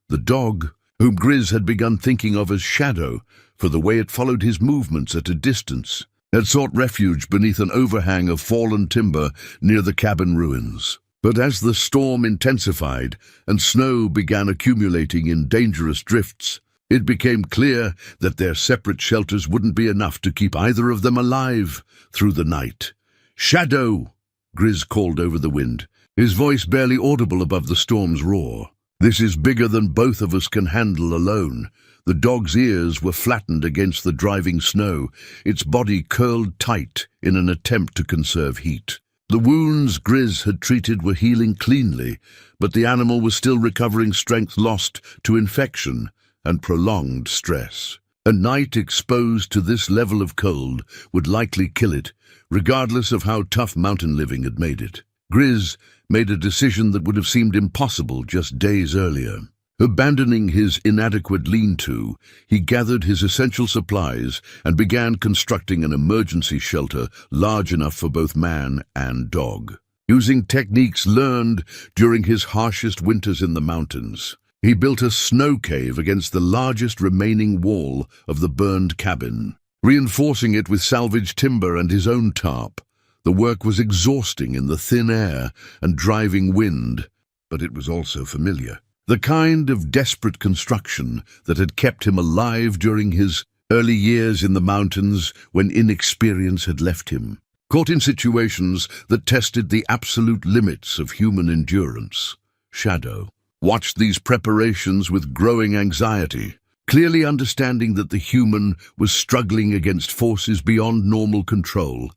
The dog, whom Grizz had begun thinking of as Shadow for the way it followed his movements at a distance, had sought refuge beneath an overhang of fallen timber near the cabin ruins. But as the storm intensified and snow began accumulating in dangerous drifts, it became clear that their separate shelters wouldn't be enough to keep either of them alive through the night. "Shadow!" Grizz called over the wind, his voice barely audible above the storm's roar. "This is bigger than both of us can handle alone." The dog's ears were flattened against the driving snow, its body curled tight in an attempt to conserve heat. The wounds Grizz had treated were healing cleanly, but the animal was still recovering strength lost to infection and prolonged stress. A night exposed to this level of cold would likely kill it, regardless of how tough mountain living had made it. Grizz made a decision that would have seemed impossible just days earlier. Abandoning his inadequate lean-to, he gathered his essential supplies and began constructing an emergency shelter large enough for both man and dog. Using techniques learned during his harshest winters in the mountains, he built a snow cave against the largest remaining wall of the burned cabin, reinforcing it with salvaged timber and his own tarp. The work was exhausting in the thin air and driving wind, but it was also familiar. The kind of desperate construction that had kept him alive during his early years in the mountains when inexperience had left him. Caught in situations that tested the absolute limits of human endurance, Shadow watched these preparations with growing anxiety, clearly understanding that the human was struggling against forces beyond normal control,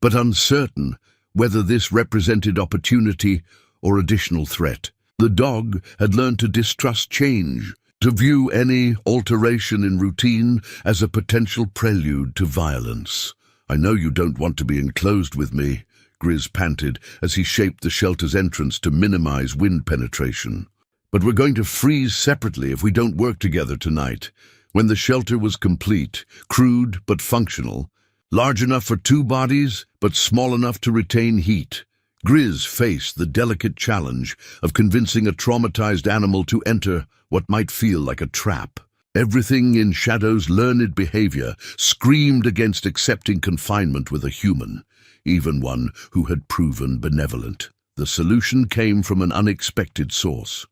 but uncertain whether this represented opportunity or additional threat. The dog had learned to distrust change, to view any alteration in routine as a potential prelude to violence. "I know you don't want to be enclosed with me," Grizz panted as he shaped the shelter's entrance to minimize wind penetration. "But we're going to freeze separately if we don't work together tonight." When the shelter was complete, crude but functional, large enough for two bodies but small enough to retain heat, Grizz faced the delicate challenge of convincing a traumatized animal to enter what might feel like a trap. Everything in Shadow's learned behavior screamed against accepting confinement with a human, even one who had proven benevolent. The solution came from an unexpected source: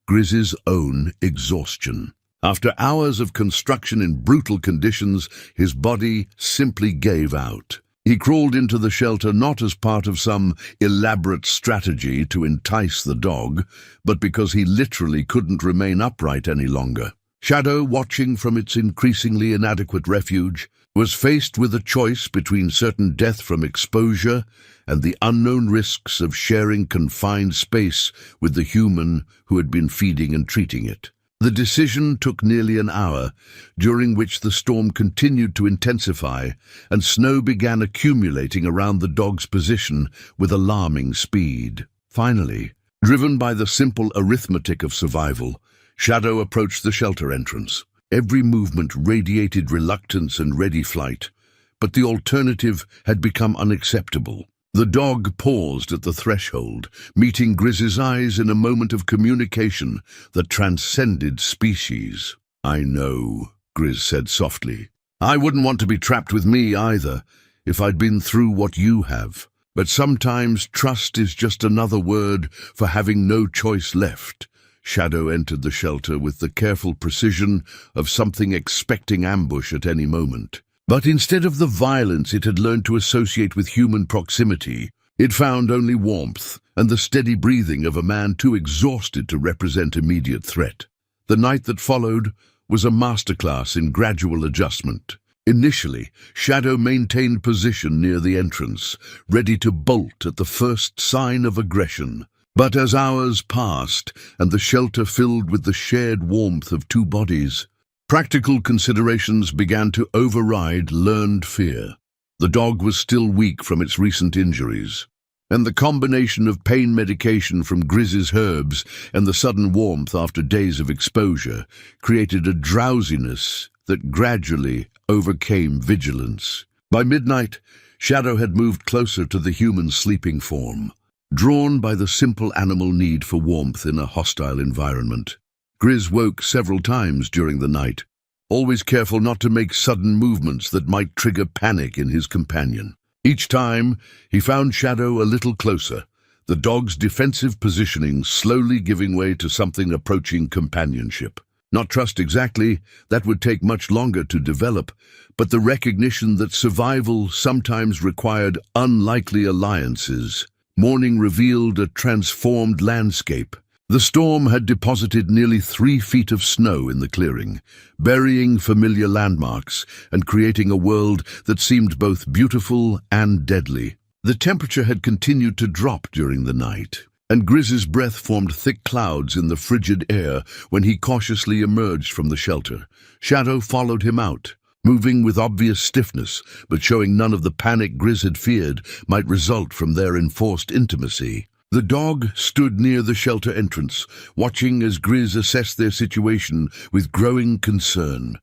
Grizz's own exhaustion. After hours of construction in brutal conditions, his body simply gave out. He crawled into the shelter not as part of some elaborate strategy to entice the dog, but because he literally couldn't remain upright any longer. Shadow, watching from its increasingly inadequate refuge, was faced with a choice between certain death from exposure and the unknown risks of sharing confined space with the human who had been feeding and treating it. The decision took nearly an hour, during which the storm continued to intensify and snow began accumulating around the dog's position with alarming speed. Finally, driven by the simple arithmetic of survival, Shadow approached the shelter entrance. Every movement radiated reluctance and ready flight, but the alternative had become unacceptable. The dog paused at the threshold, meeting Grizz's eyes in a moment of communication that transcended species. "I know," Grizz said softly. "I wouldn't want to be trapped with me either, if I'd been through what you have. But sometimes trust is just another word for having no choice left." Shadow entered the shelter with the careful precision of something expecting ambush at any moment. But instead of the violence it had learned to associate with human proximity, It found only warmth and the steady breathing of a man too exhausted to represent immediate threat. The night that followed was a masterclass in gradual adjustment. Initially, Shadow maintained position near the entrance, ready to bolt at the first sign of aggression. But as hours passed and the shelter filled with the shared warmth of two bodies, practical considerations began to override learned fear. The dog was still weak from its recent injuries, and the combination of pain medication from Grizz's herbs and the sudden warmth after days of exposure created a drowsiness that gradually overcame vigilance. By midnight, Shadow had moved closer to the human sleeping form, drawn by the simple animal need for warmth in a hostile environment. Grizz woke several times during the night, always careful not to make sudden movements that might trigger panic in his companion. Each time, he found Shadow a little closer, the dog's defensive positioning slowly giving way to something approaching companionship. Not trust exactly, that would take much longer to develop, but the recognition that survival sometimes required unlikely alliances. Morning revealed a transformed landscape. The storm had deposited nearly 3 feet of snow in the clearing, burying familiar landmarks and creating a world that seemed both beautiful and deadly. The temperature had continued to drop during the night, and Grizz's breath formed thick clouds in the frigid air when he cautiously emerged from the shelter. Shadow followed him out, moving with obvious stiffness, but showing none of the panic Grizz had feared might result from their enforced intimacy. The dog stood near the shelter entrance, watching as Grizz assessed their situation with growing concern.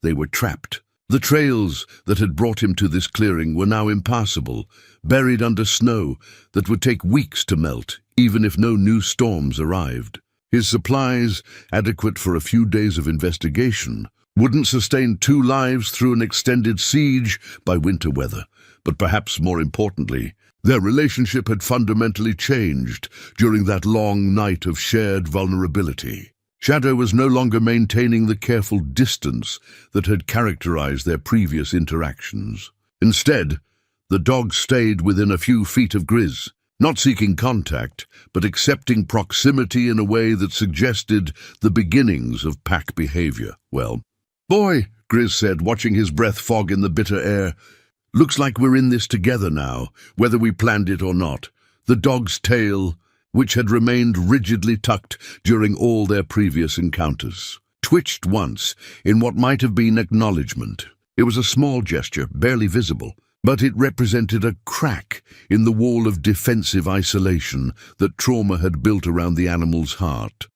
They were trapped. The trails that had brought him to this clearing were now impassable, buried under snow that would take weeks to melt, even if no new storms arrived. His supplies, adequate for a few days of investigation, wouldn't sustain 2 lives through an extended siege by winter weather. But perhaps more importantly, their relationship had fundamentally changed during that long night of shared vulnerability. Shadow was no longer maintaining the careful distance that had characterized their previous interactions. Instead, the dog stayed within a few feet of Grizz, not seeking contact, but accepting proximity in a way that suggested the beginnings of pack behavior. "Well, boy," Grizz said, watching his breath fog in the bitter air, "looks like we're in this together now, whether we planned it or not." The dog's tail, which had remained rigidly tucked during all their previous encounters, twitched once in what might have been acknowledgement. It was a small gesture, barely visible, but it represented a crack in the wall of defensive isolation that trauma had built around the animal's heart.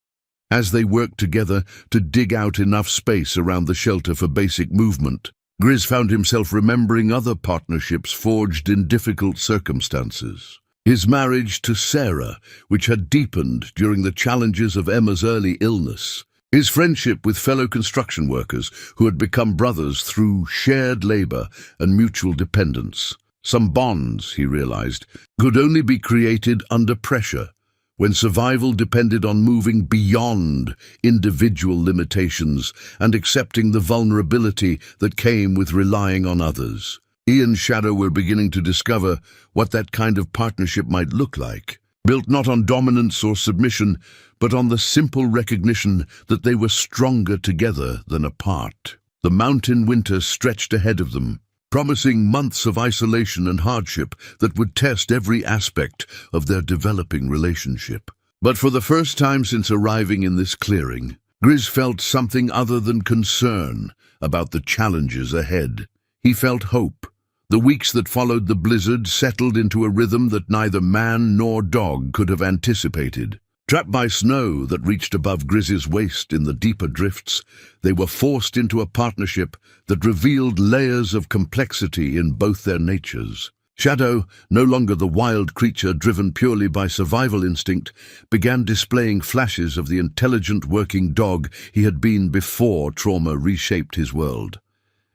As they worked together to dig out enough space around the shelter for basic movement, Grizz found himself remembering other partnerships forged in difficult circumstances. His marriage to Sarah, which had deepened during the challenges of Emma's early illness. His friendship with fellow construction workers who had become brothers through shared labor and mutual dependence. Some bonds, he realized, could only be created under pressure, when survival depended on moving beyond individual limitations and accepting the vulnerability that came with relying on others. He and Shadow were beginning to discover what that kind of partnership might look like, built not on dominance or submission, but on the simple recognition that they were stronger together than apart. The mountain winter stretched ahead of them, promising months of isolation and hardship that would test every aspect of their developing relationship. But for the first time since arriving in this clearing, Grizz felt something other than concern about the challenges ahead. He felt hope. The weeks that followed the blizzard settled into a rhythm that neither man nor dog could have anticipated. Trapped by snow that reached above Grizz's waist in the deeper drifts, they were forced into a partnership that revealed layers of complexity in both their natures. Shadow, no longer the wild creature driven purely by survival instinct, began displaying flashes of the intelligent working dog he had been before trauma reshaped his world.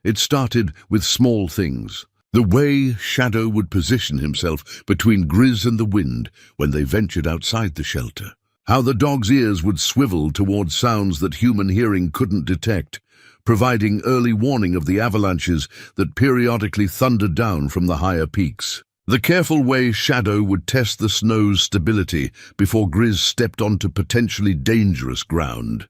It started with small things. The way Shadow would position himself between Grizz and the wind when they ventured outside the shelter. How the dog's ears would swivel towards sounds that human hearing couldn't detect, providing early warning of the avalanches that periodically thundered down from the higher peaks. The careful way Shadow would test the snow's stability before Grizz stepped onto potentially dangerous ground.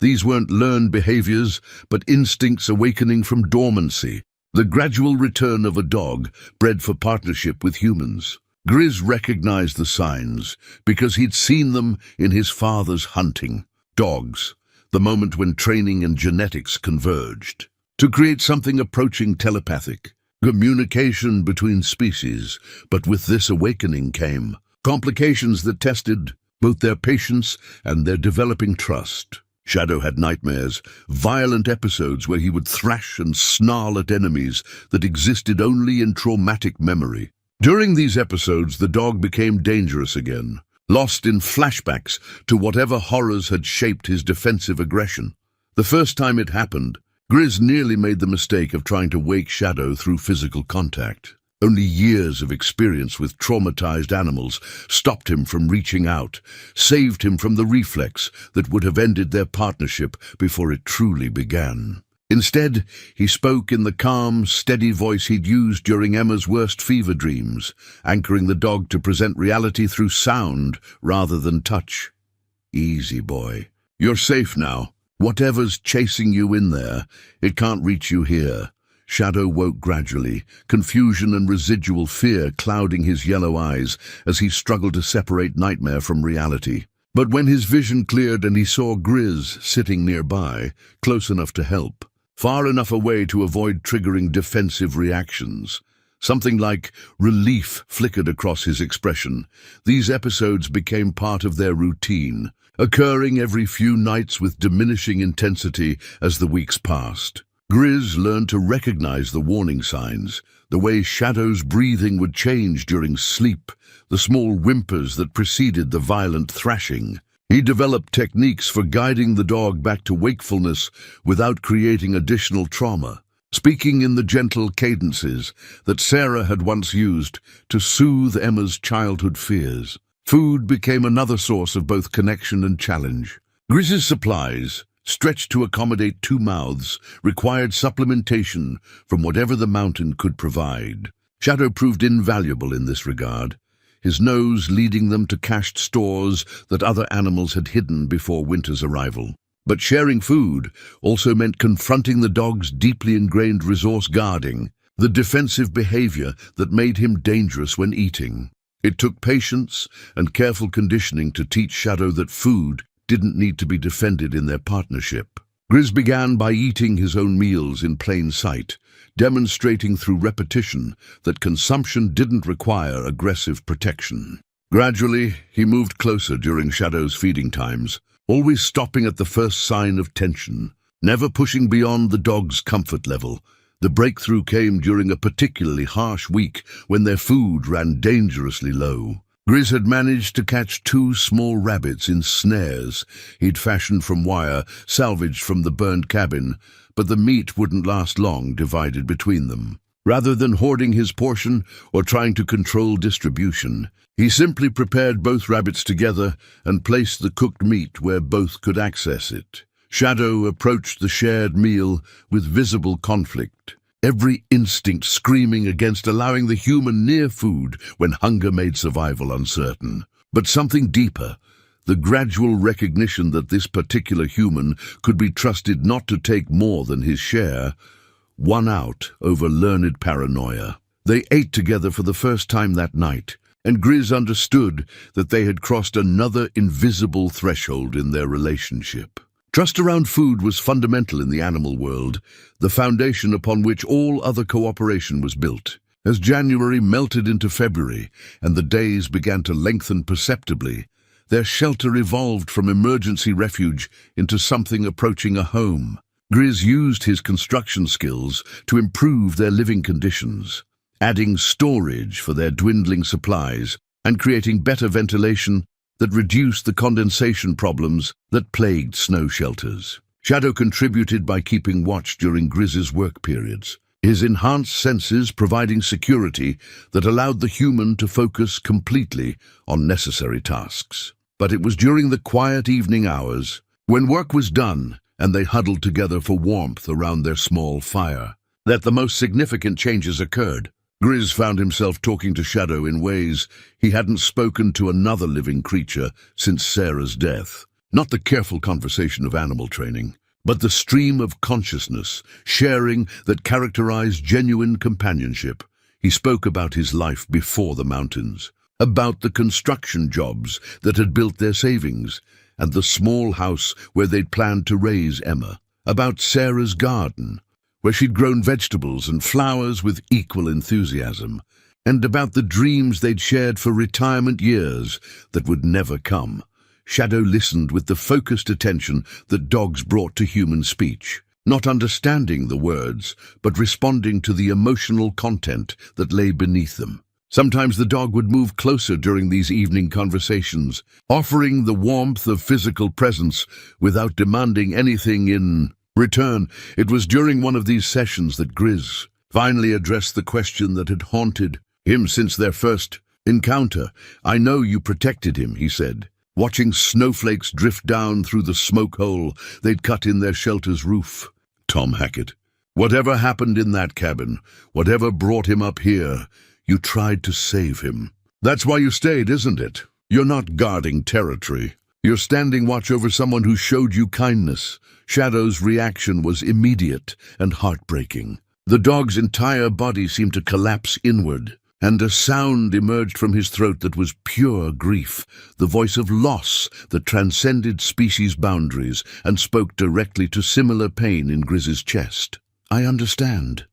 These weren't learned behaviors, but instincts awakening from dormancy, the gradual return of a dog bred for partnership with humans. Grizz recognized the signs because he'd seen them in his father's hunting. Dogs, the moment when training and genetics converged to create something approaching telepathic, communication between species. But with this awakening came complications that tested both their patience and their developing trust. Shadow had nightmares, violent episodes where he would thrash and snarl at enemies that existed only in traumatic memory. During these episodes, the dog became dangerous again, lost in flashbacks to whatever horrors had shaped his defensive aggression. The first time it happened, Grizz nearly made the mistake of trying to wake Shadow through physical contact. Only years of experience with traumatized animals stopped him from reaching out, saved him from the reflex that would have ended their partnership before it truly began. Instead, he spoke in the calm, steady voice he'd used during Emma's worst fever dreams, anchoring the dog to present reality through sound rather than touch. "Easy, boy. You're safe now. Whatever's chasing you in there, it can't reach you here." Shadow woke gradually, confusion and residual fear clouding his yellow eyes as he struggled to separate nightmare from reality. But when his vision cleared and he saw Grizz sitting nearby, close enough to help, far enough away to avoid triggering defensive reactions, something like relief flickered across his expression. These episodes became part of their routine, occurring every few nights with diminishing intensity as the weeks passed. Grizz learned to recognize the warning signs, the way Shadow's breathing would change during sleep, the small whimpers that preceded the violent thrashing. He developed techniques for guiding the dog back to wakefulness without creating additional trauma, speaking in the gentle cadences that Sarah had once used to soothe Emma's childhood fears. Food became another source of both connection and challenge. Grizz's supplies, stretched to accommodate 2 mouths, required supplementation from whatever the mountain could provide. Shadow proved invaluable in this regard, his nose leading them to cached stores that other animals had hidden before winter's arrival. But sharing food also meant confronting the dog's deeply ingrained resource guarding, the defensive behavior that made him dangerous when eating. It took patience and careful conditioning to teach Shadow that food didn't need to be defended in their partnership. Grizz began by eating his own meals in plain sight, demonstrating through repetition that consumption didn't require aggressive protection. Gradually, he moved closer during Shadow's feeding times, always stopping at the first sign of tension, never pushing beyond the dog's comfort level. The breakthrough came during a particularly harsh week when their food ran dangerously low. Grizz had managed to catch 2 small rabbits in snares he'd fashioned from wire salvaged from the burned cabin, but the meat wouldn't last long divided between them. Rather than hoarding his portion or trying to control distribution, he simply prepared both rabbits together and placed the cooked meat where both could access it. Shadow approached the shared meal with visible conflict, every instinct screaming against allowing the human near food when hunger made survival uncertain. But something deeper, the gradual recognition that this particular human could be trusted not to take more than his share, won out over learned paranoia. They ate together for the first time that night, and Grizz understood that they had crossed another invisible threshold in their relationship. Trust around food was fundamental in the animal world, the foundation upon which all other cooperation was built. As January melted into February and the days began to lengthen perceptibly, their shelter evolved from emergency refuge into something approaching a home. Grizz used his construction skills to improve their living conditions, adding storage for their dwindling supplies and creating better ventilation that reduced the condensation problems that plagued snow shelters. Shadow contributed by keeping watch during Grizz's work periods, his enhanced senses providing security that allowed the human to focus completely on necessary tasks. But it was during the quiet evening hours, when work was done and they huddled together for warmth around their small fire, that the most significant changes occurred. Grizz found himself talking to Shadow in ways he hadn't spoken to another living creature since Sarah's death. Not the careful conversation of animal training, but the stream of consciousness, sharing that characterized genuine companionship. He spoke about his life before the mountains, about the construction jobs that had built their savings, and the small house where they'd planned to raise Emma, about Sarah's garden, where she'd grown vegetables and flowers with equal enthusiasm, and about the dreams they'd shared for retirement years that would never come. Shadow listened with the focused attention that dogs brought to human speech, not understanding the words, but responding to the emotional content that lay beneath them. Sometimes the dog would move closer during these evening conversations, offering the warmth of physical presence without demanding anything in return. It was during one of these sessions that Grizz finally addressed the question that had haunted him since their first encounter. "I know you protected him," he said, watching snowflakes drift down through the smoke hole they'd cut in their shelter's roof. "Tom Hackett, whatever happened in that cabin, whatever brought him up here, you tried to save him. That's why you stayed, isn't it? You're not guarding territory. You're standing watch over someone who showed you kindness." Shadow's reaction was immediate and heartbreaking. The dog's entire body seemed to collapse inward, and a sound emerged from his throat that was pure grief, the voice of loss that transcended species boundaries and spoke directly to similar pain in Grizz's chest. "I understand,"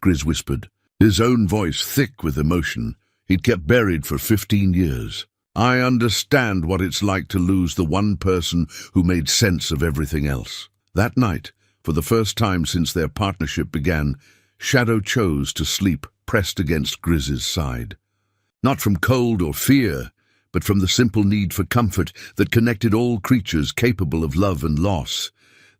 Grizz whispered, his own voice thick with emotion. He'd kept buried for 15 years. "I understand what it's like to lose the one person who made sense of everything else." That night, for the first time since their partnership began, Shadow chose to sleep pressed against Grizz's side. Not from cold or fear, but from the simple need for comfort that connected all creatures capable of love and loss.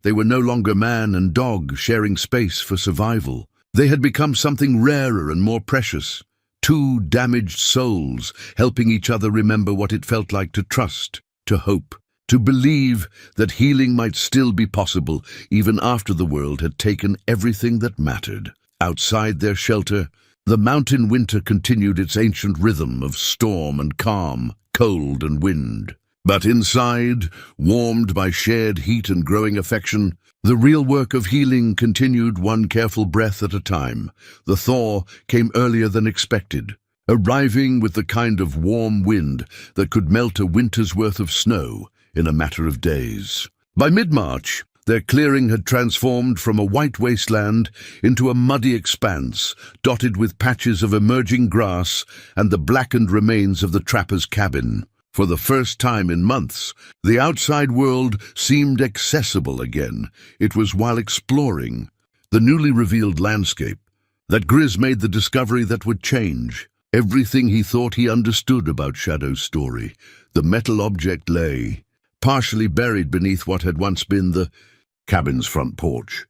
They were no longer man and dog sharing space for survival. They had become something rarer and more precious, two damaged souls helping each other remember what it felt like to trust, to hope, to believe that healing might still be possible even after the world had taken everything that mattered. Outside their shelter, the mountain winter continued its ancient rhythm of storm and calm, cold and wind. But inside, warmed by shared heat and growing affection, the real work of healing continued, one careful breath at a time. The thaw came earlier than expected, arriving with the kind of warm wind that could melt a winter's worth of snow in a matter of days. By mid-March, their clearing had transformed from a white wasteland into a muddy expanse, dotted with patches of emerging grass and the blackened remains of the trapper's cabin. For the first time in months, the outside world seemed accessible again. It was while exploring the newly revealed landscape that Grizz made the discovery that would change everything he thought he understood about Shadow's story. The metal object lay, partially buried beneath what had once been the cabin's front porch,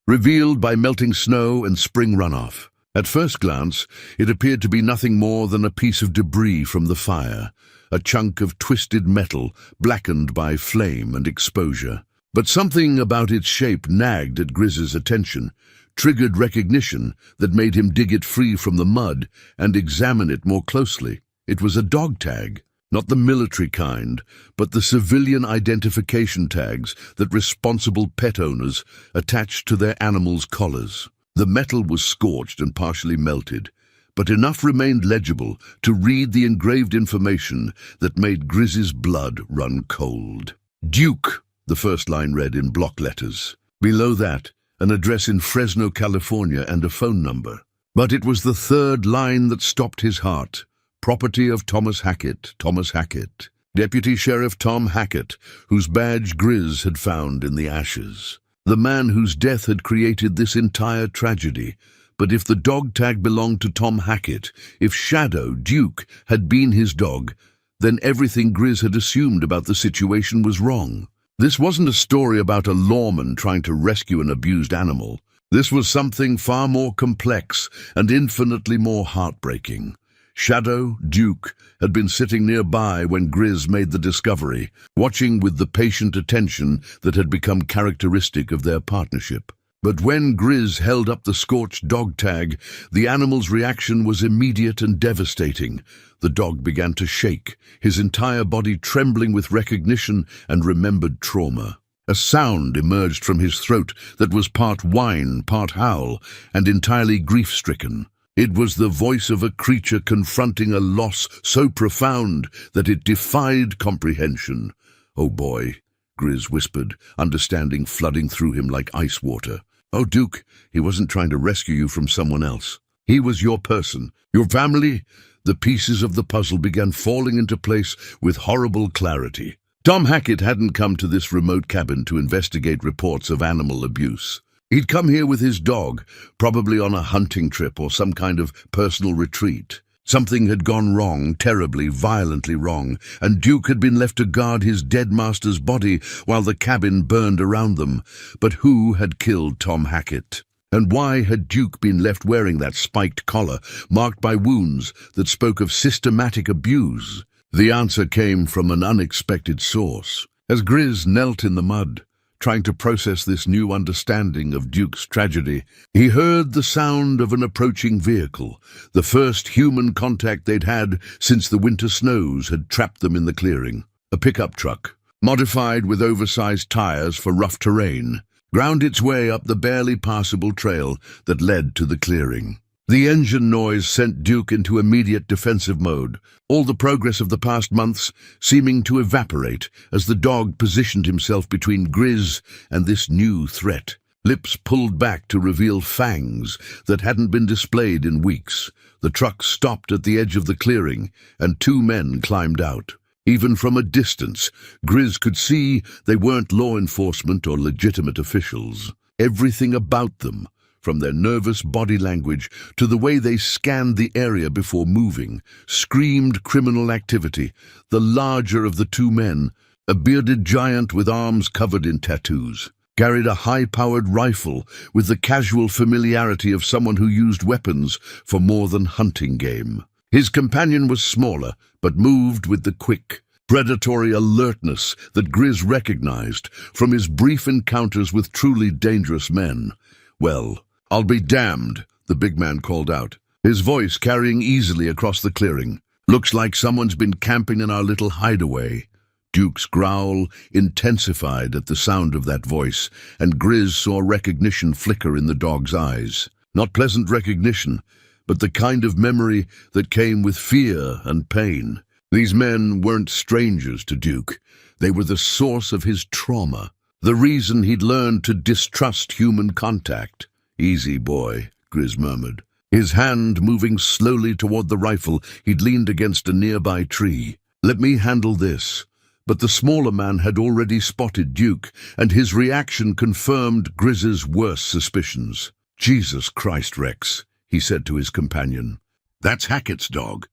revealed by melting snow and spring runoff. At first glance, it appeared to be nothing more than a piece of debris from the fire, a chunk of twisted metal blackened by flame and exposure. But something about its shape nagged at Grizz's attention, triggered recognition that made him dig it free from the mud and examine it more closely. It was a dog tag. Not the military kind, but the civilian identification tags that responsible pet owners attached to their animals' collars. The metal was scorched and partially melted, but enough remained legible to read the engraved information that made Grizz's blood run cold. "Duke," the first line read in block letters. Below that, an address in Fresno, California, and a phone number. But it was the third line that stopped his heart. "Property of Thomas Hackett, Thomas Hackett." Deputy Sheriff Tom Hackett, whose badge Grizz had found in the ashes. The man whose death had created this entire tragedy. But if the dog tag belonged to Tom Hackett, if Shadow, Duke, had been his dog, then everything Grizz had assumed about the situation was wrong. This wasn't a story about a lawman trying to rescue an abused animal. This was something far more complex and infinitely more heartbreaking. Shadow, Duke, had been sitting nearby when Grizz made the discovery, watching with the patient attention that had become characteristic of their partnership. But when Grizz held up the scorched dog tag, the animal's reaction was immediate and devastating. The dog began to shake, his entire body trembling with recognition and remembered trauma. A sound emerged from his throat that was part whine, part howl, and entirely grief-stricken. It was the voice of a creature confronting a loss so profound that it defied comprehension. "Oh boy," Grizz whispered, understanding flooding through him like ice water. "Oh, Duke, he wasn't trying to rescue you from someone else. He was your person, your family." The pieces of the puzzle began falling into place with horrible clarity. Tom Hackett hadn't come to this remote cabin to investigate reports of animal abuse. He'd come here with his dog, probably on a hunting trip or some kind of personal retreat. Something had gone wrong, terribly, violently wrong, and Duke had been left to guard his dead master's body while the cabin burned around them. But who had killed Tom Hackett? And why had Duke been left wearing that spiked collar, marked by wounds that spoke of systematic abuse? The answer came from an unexpected source. As Grizz knelt in the mud, trying to process this new understanding of Duke's tragedy, he heard the sound of an approaching vehicle, the first human contact they'd had since the winter snows had trapped them in the clearing. A pickup truck, modified with oversized tires for rough terrain, ground its way up the barely passable trail that led to the clearing. The engine noise sent Duke into immediate defensive mode, all the progress of the past months seeming to evaporate as the dog positioned himself between Grizz and this new threat. Lips pulled back to reveal fangs that hadn't been displayed in weeks. The truck stopped at the edge of the clearing, and two men climbed out. Even from a distance, Grizz could see they weren't law enforcement or legitimate officials. Everything about them, from their nervous body language to the way they scanned the area before moving, screamed criminal activity. The larger of the two men, a bearded giant with arms covered in tattoos, carried a high-powered rifle with the casual familiarity of someone who used weapons for more than hunting game. His companion was smaller, but moved with the quick, predatory alertness that Grizz recognized from his brief encounters with truly dangerous men. "Well, I'll be damned," the big man called out, his voice carrying easily across the clearing. "Looks like someone's been camping in our little hideaway." Duke's growl intensified at the sound of that voice, and Grizz saw recognition flicker in the dog's eyes. Not pleasant recognition, but the kind of memory that came with fear and pain. These men weren't strangers to Duke. They were the source of his trauma, the reason he'd learned to distrust human contact. "Easy, boy," Grizz murmured, his hand moving slowly toward the rifle he'd leaned against a nearby tree. "Let me handle this." But the smaller man had already spotted Duke, and his reaction confirmed Grizz's worst suspicions. "Jesus Christ, Rex," he said to his companion. "That's Hackett's dog."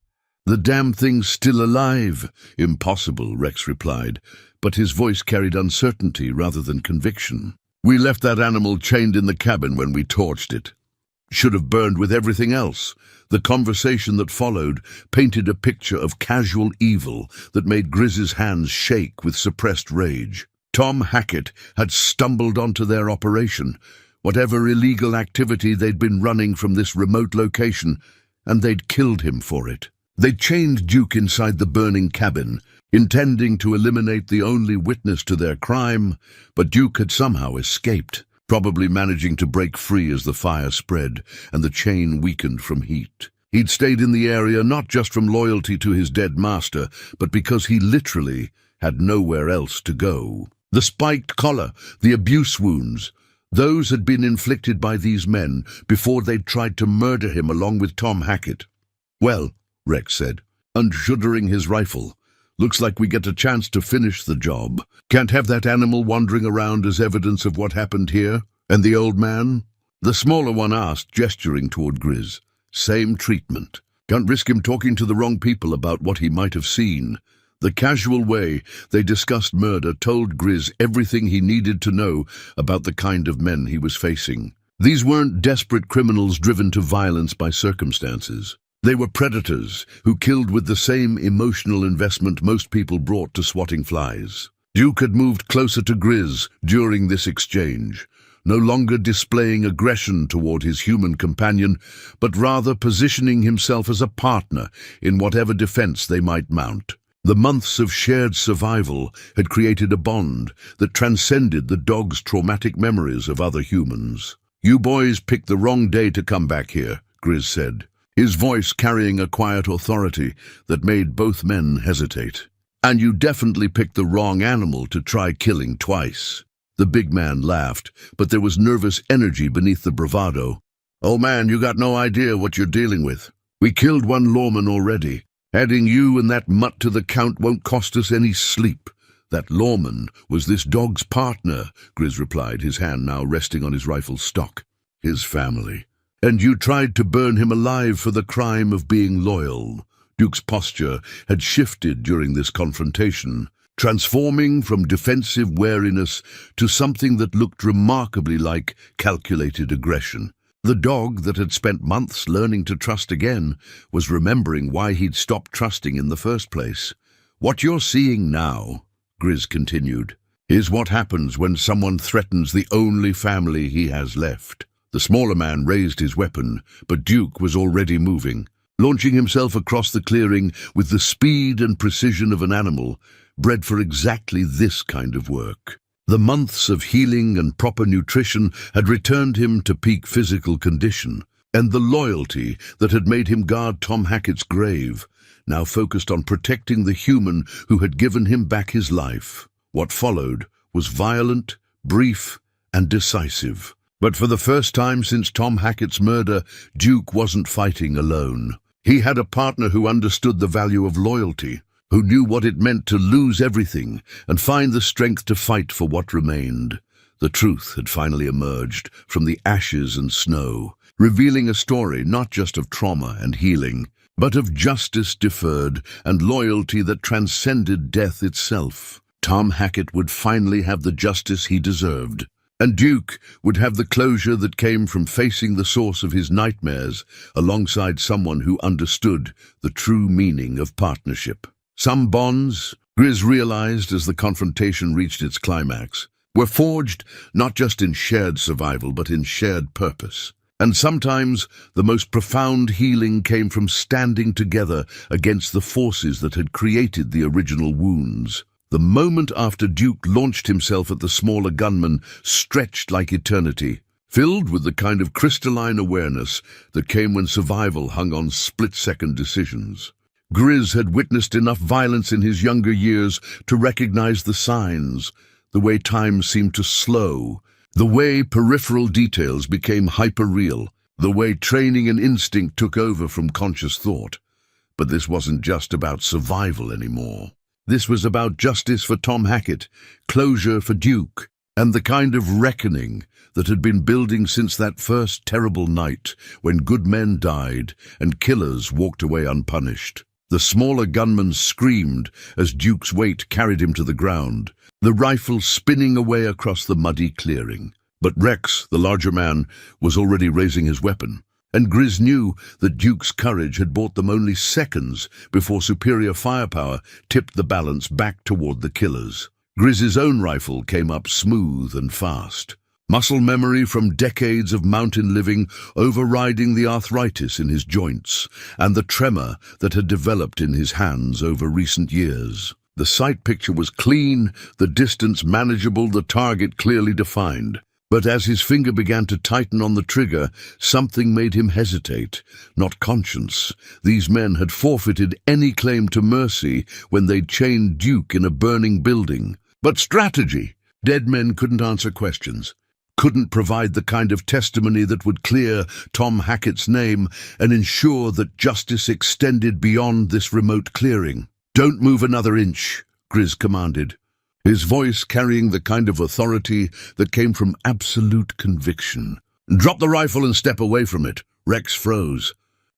"The damn thing's still alive." "Impossible," Rex replied, but his voice carried uncertainty rather than conviction. "We left that animal chained in the cabin when we torched it. Should have burned with everything else." The conversation that followed painted a picture of casual evil that made Grizz's hands shake with suppressed rage. Tom Hackett had stumbled onto their operation, whatever illegal activity they'd been running from this remote location, and they'd killed him for it. They'd chained Duke inside the burning cabin, intending to eliminate the only witness to their crime, but Duke had somehow escaped, probably managing to break free as the fire spread and the chain weakened from heat. He'd stayed in the area not just from loyalty to his dead master, but because he literally had nowhere else to go. The spiked collar, the abuse wounds, those had been inflicted by these men before they'd tried to murder him along with Tom Hackett. "Well," Rex said, unshuddering his rifle, "looks like we get a chance to finish the job. Can't have that animal wandering around as evidence of what happened here." "And the old man?" the smaller one asked, gesturing toward Grizz. "Same treatment. Can't risk him talking to the wrong people about what he might have seen." The casual way they discussed murder told Grizz everything he needed to know about the kind of men he was facing. These weren't desperate criminals driven to violence by circumstances. They were predators who killed with the same emotional investment most people brought to swatting flies. Duke had moved closer to Grizz during this exchange, no longer displaying aggression toward his human companion, but rather positioning himself as a partner in whatever defense they might mount. The months of shared survival had created a bond that transcended the dog's traumatic memories of other humans. "You boys picked the wrong day to come back here," Grizz said, his voice carrying a quiet authority that made both men hesitate. "And you definitely picked the wrong animal to try killing twice." The big man laughed, but there was nervous energy beneath the bravado. "Old man, you got no idea what you're dealing with. We killed one lawman already. Adding you and that mutt to the count won't cost us any sleep." "That lawman was this dog's partner," Grizz replied, his hand now resting on his rifle's stock. "His family. And you tried to burn him alive for the crime of being loyal." Duke's posture had shifted during this confrontation, transforming from defensive wariness to something that looked remarkably like calculated aggression. The dog that had spent months learning to trust again was remembering why he'd stopped trusting in the first place. "What you're seeing now," Grizz continued, "is what happens when someone threatens the only family he has left." The smaller man raised his weapon, but Duke was already moving, launching himself across the clearing with the speed and precision of an animal bred for exactly this kind of work. The months of healing and proper nutrition had returned him to peak physical condition, and the loyalty that had made him guard Tom Hackett's grave now focused on protecting the human who had given him back his life. What followed was violent, brief, and decisive. But for the first time since Tom Hackett's murder, Duke wasn't fighting alone. He had a partner who understood the value of loyalty, who knew what it meant to lose everything and find the strength to fight for what remained. The truth had finally emerged from the ashes and snow, revealing a story not just of trauma and healing, but of justice deferred and loyalty that transcended death itself. Tom Hackett would finally have the justice he deserved, and Duke would have the closure that came from facing the source of his nightmares alongside someone who understood the true meaning of partnership. Some bonds, Grizz realized as the confrontation reached its climax, were forged not just in shared survival but in shared purpose. And sometimes the most profound healing came from standing together against the forces that had created the original wounds. The moment after Duke launched himself at the smaller gunman stretched like eternity, filled with the kind of crystalline awareness that came when survival hung on split-second decisions. Grizz had witnessed enough violence in his younger years to recognize the signs, the way time seemed to slow, the way peripheral details became hyper-real, the way training and instinct took over from conscious thought. But this wasn't just about survival anymore. This was about justice for Tom Hackett, closure for Duke, and the kind of reckoning that had been building since that first terrible night when good men died and killers walked away unpunished. The smaller gunman screamed as Duke's weight carried him to the ground, the rifle spinning away across the muddy clearing. But Rex, the larger man, was already raising his weapon, and Grizz knew that Duke's courage had bought them only seconds before superior firepower tipped the balance back toward the killers. Grizz's own rifle came up smooth and fast, muscle memory from decades of mountain living overriding the arthritis in his joints and the tremor that had developed in his hands over recent years. The sight picture was clean, the distance manageable, the target clearly defined. But as his finger began to tighten on the trigger, something made him hesitate. Not conscience. These men had forfeited any claim to mercy when they'd chained Duke in a burning building. But strategy. Dead men couldn't answer questions, couldn't provide the kind of testimony that would clear Tom Hackett's name and ensure that justice extended beyond this remote clearing. "Don't move another inch," Grizz commanded, his voice carrying the kind of authority that came from absolute conviction. "Drop the rifle and step away from it." Rex froze,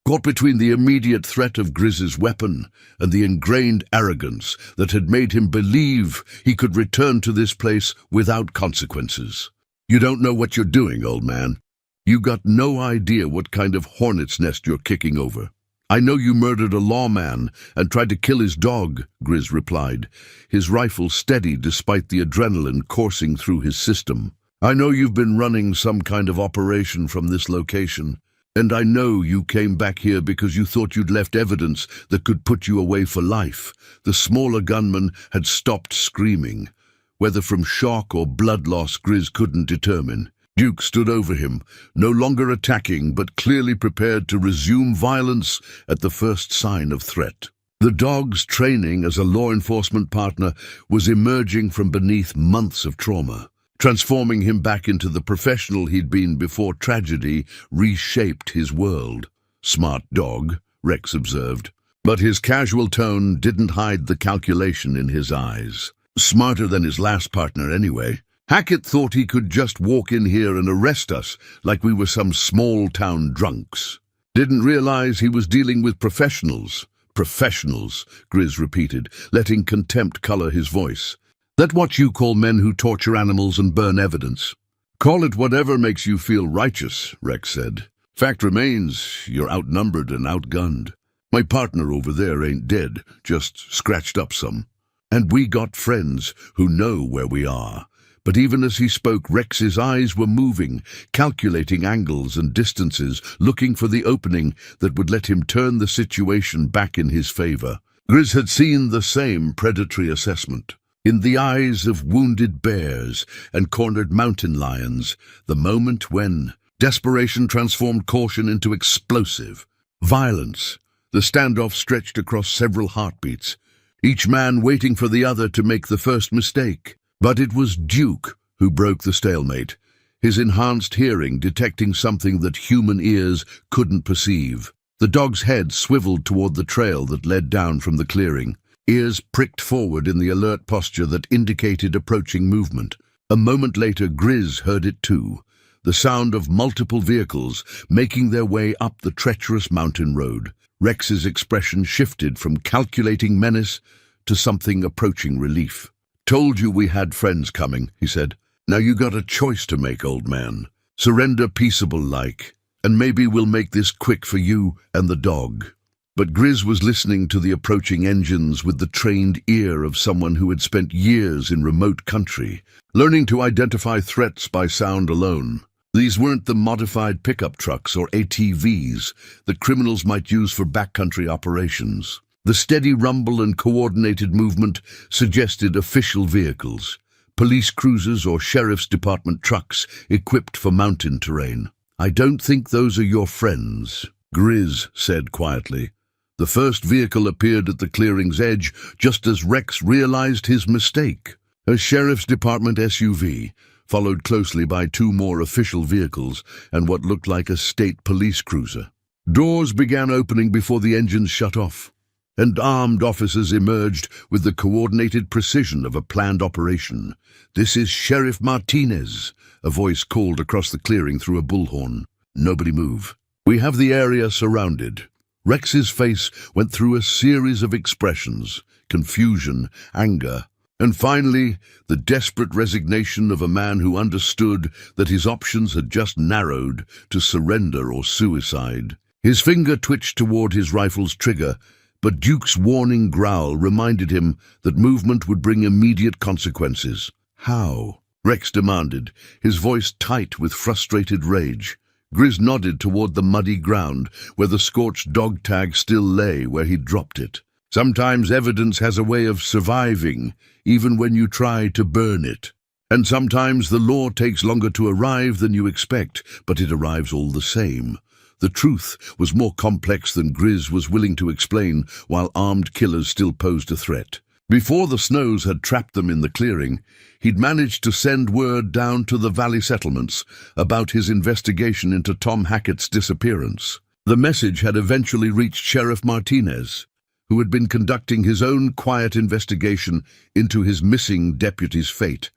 caught between the immediate threat of Grizz's weapon and the ingrained arrogance that had made him believe he could return to this place without consequences. "You don't know what you're doing, old man. You got no idea what kind of hornet's nest you're kicking over." "I know you murdered a lawman and tried to kill his dog," Grizz replied, his rifle steady despite the adrenaline coursing through his system. I know you've been running some kind of operation from this location, and I know you came back here because you thought you'd left evidence that could put you away for life. The smaller gunman had stopped screaming. Whether from shock or blood loss, Grizz couldn't determine. Duke stood over him, no longer attacking, but clearly prepared to resume violence at the first sign of threat. The dog's training as a law enforcement partner was emerging from beneath months of trauma, transforming him back into the professional he'd been before tragedy reshaped his world. "Smart dog," Rex observed, but his casual tone didn't hide the calculation in his eyes. Smarter than his last partner, anyway. Hackett thought he could just walk in here and arrest us like we were some small-town drunks. Didn't realize he was dealing with professionals. Professionals, Grizz repeated, letting contempt color his voice. "That what you call men who torture animals and burn evidence?" "Call it whatever makes you feel righteous," Rex said. "Fact remains, you're outnumbered and outgunned. My partner over there ain't dead, just scratched up some. And we got friends who know where we are." But even as he spoke, Rex's eyes were moving, calculating angles and distances, looking for the opening that would let him turn the situation back in his favor. Grizz had seen the same predatory assessment. In the eyes of wounded bears and cornered mountain lions, the moment when desperation transformed caution into explosive violence. The standoff stretched across several heartbeats, each man waiting for the other to make the first mistake. But it was Duke who broke the stalemate, his enhanced hearing detecting something that human ears couldn't perceive. The dog's head swiveled toward the trail that led down from the clearing, ears pricked forward in the alert posture that indicated approaching movement. A moment later, Grizz heard it too, the sound of multiple vehicles making their way up the treacherous mountain road. Rex's expression shifted from calculating menace to something approaching relief. "Told you we had friends coming," he said. "Now you got a choice to make, old man. Surrender peaceable-like, and maybe we'll make this quick for you and the dog." But Grizz was listening to the approaching engines with the trained ear of someone who had spent years in remote country, learning to identify threats by sound alone. These weren't the modified pickup trucks or ATVs that criminals might use for backcountry operations. The steady rumble and coordinated movement suggested official vehicles, police cruisers or sheriff's department trucks equipped for mountain terrain. "I don't think those are your friends," Grizz said quietly. The first vehicle appeared at the clearing's edge just as Rex realized his mistake. A sheriff's department SUV, followed closely by two more official vehicles and what looked like a state police cruiser. Doors began opening before the engines shut off, and armed officers emerged with the coordinated precision of a planned operation. "This is Sheriff Martinez," a voice called across the clearing through a bullhorn. "Nobody move. We have the area surrounded." Rex's face went through a series of expressions: confusion, anger, and finally the desperate resignation of a man who understood that his options had just narrowed to surrender or suicide. His finger twitched toward his rifle's trigger, but Duke's warning growl reminded him that movement would bring immediate consequences. "How?" Rex demanded, his voice tight with frustrated rage. Grizz nodded toward the muddy ground, where the scorched dog tag still lay where he'd dropped it. "Sometimes evidence has a way of surviving, even when you try to burn it. And sometimes the law takes longer to arrive than you expect, but it arrives all the same." The truth was more complex than Grizz was willing to explain, while armed killers still posed a threat. Before the snows had trapped them in the clearing, he'd managed to send word down to the valley settlements about his investigation into Tom Hackett's disappearance. The message had eventually reached Sheriff Martinez, who had been conducting his own quiet investigation into his missing deputy's fate.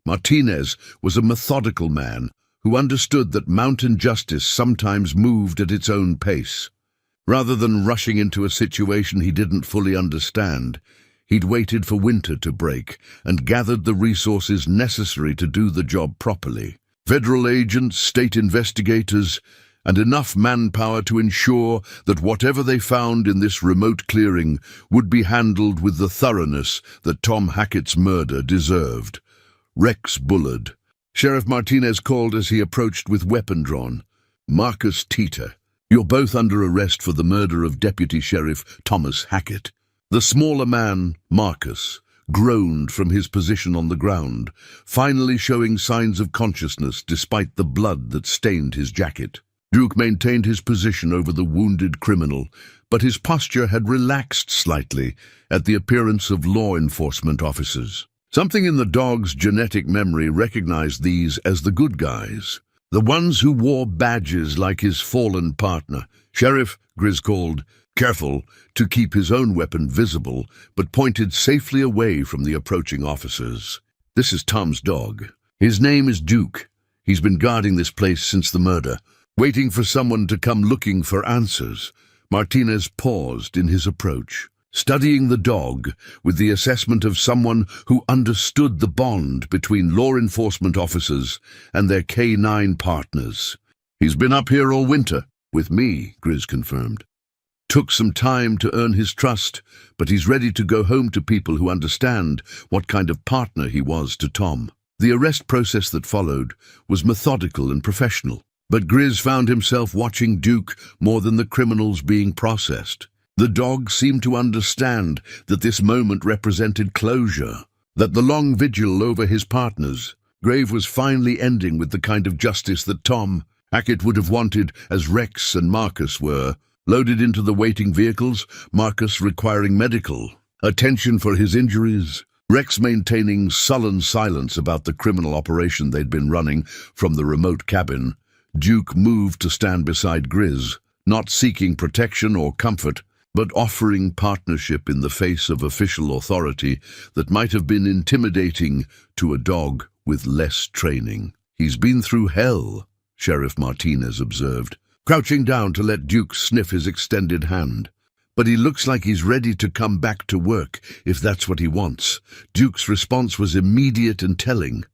Martinez was a methodical man who understood that mountain justice sometimes moved at its own pace. Rather than rushing into a situation he didn't fully understand, he'd waited for winter to break and gathered the resources necessary to do the job properly. Federal agents, state investigators, and enough manpower to ensure that whatever they found in this remote clearing would be handled with the thoroughness that Tom Hackett's murder deserved. Rex Bullard, Sheriff Martinez called as he approached with weapon drawn. "Marcus Teeter, you're both under arrest for the murder of Deputy Sheriff Thomas Hackett." The smaller man, Marcus, groaned from his position on the ground, finally showing signs of consciousness despite the blood that stained his jacket. Duke maintained his position over the wounded criminal, but his posture had relaxed slightly at the appearance of law enforcement officers. Something in the dog's genetic memory recognized these as the good guys, the ones who wore badges like his fallen partner. "Sheriff," Grizz called, careful to keep his own weapon visible, but pointed safely away from the approaching officers. "This is Tom's dog. His name is Duke. He's been guarding this place since the murder, waiting for someone to come looking for answers." Martinez paused in his approach, studying the dog with the assessment of someone who understood the bond between law enforcement officers and their K9 partners. "He's been up here all winter, with me," Grizz confirmed. "Took some time to earn his trust, but he's ready to go home to people who understand what kind of partner he was to Tom." The arrest process that followed was methodical and professional, but Grizz found himself watching Duke more than the criminals being processed. The dog seemed to understand that this moment represented closure, that the long vigil over his partner's grave was finally ending with the kind of justice that Tom Hackett would have wanted, as Rex and Marcus were. Loaded into the waiting vehicles, Marcus requiring medical attention for his injuries, Rex maintaining sullen silence about the criminal operation they'd been running from the remote cabin. Duke moved to stand beside Grizz, not seeking protection or comfort, but offering partnership in the face of official authority that might have been intimidating to a dog with less training. "He's been through hell," Sheriff Martinez observed, crouching down to let Duke sniff his extended hand. "But he looks like he's ready to come back to work, if that's what he wants." Duke's response was immediate and telling.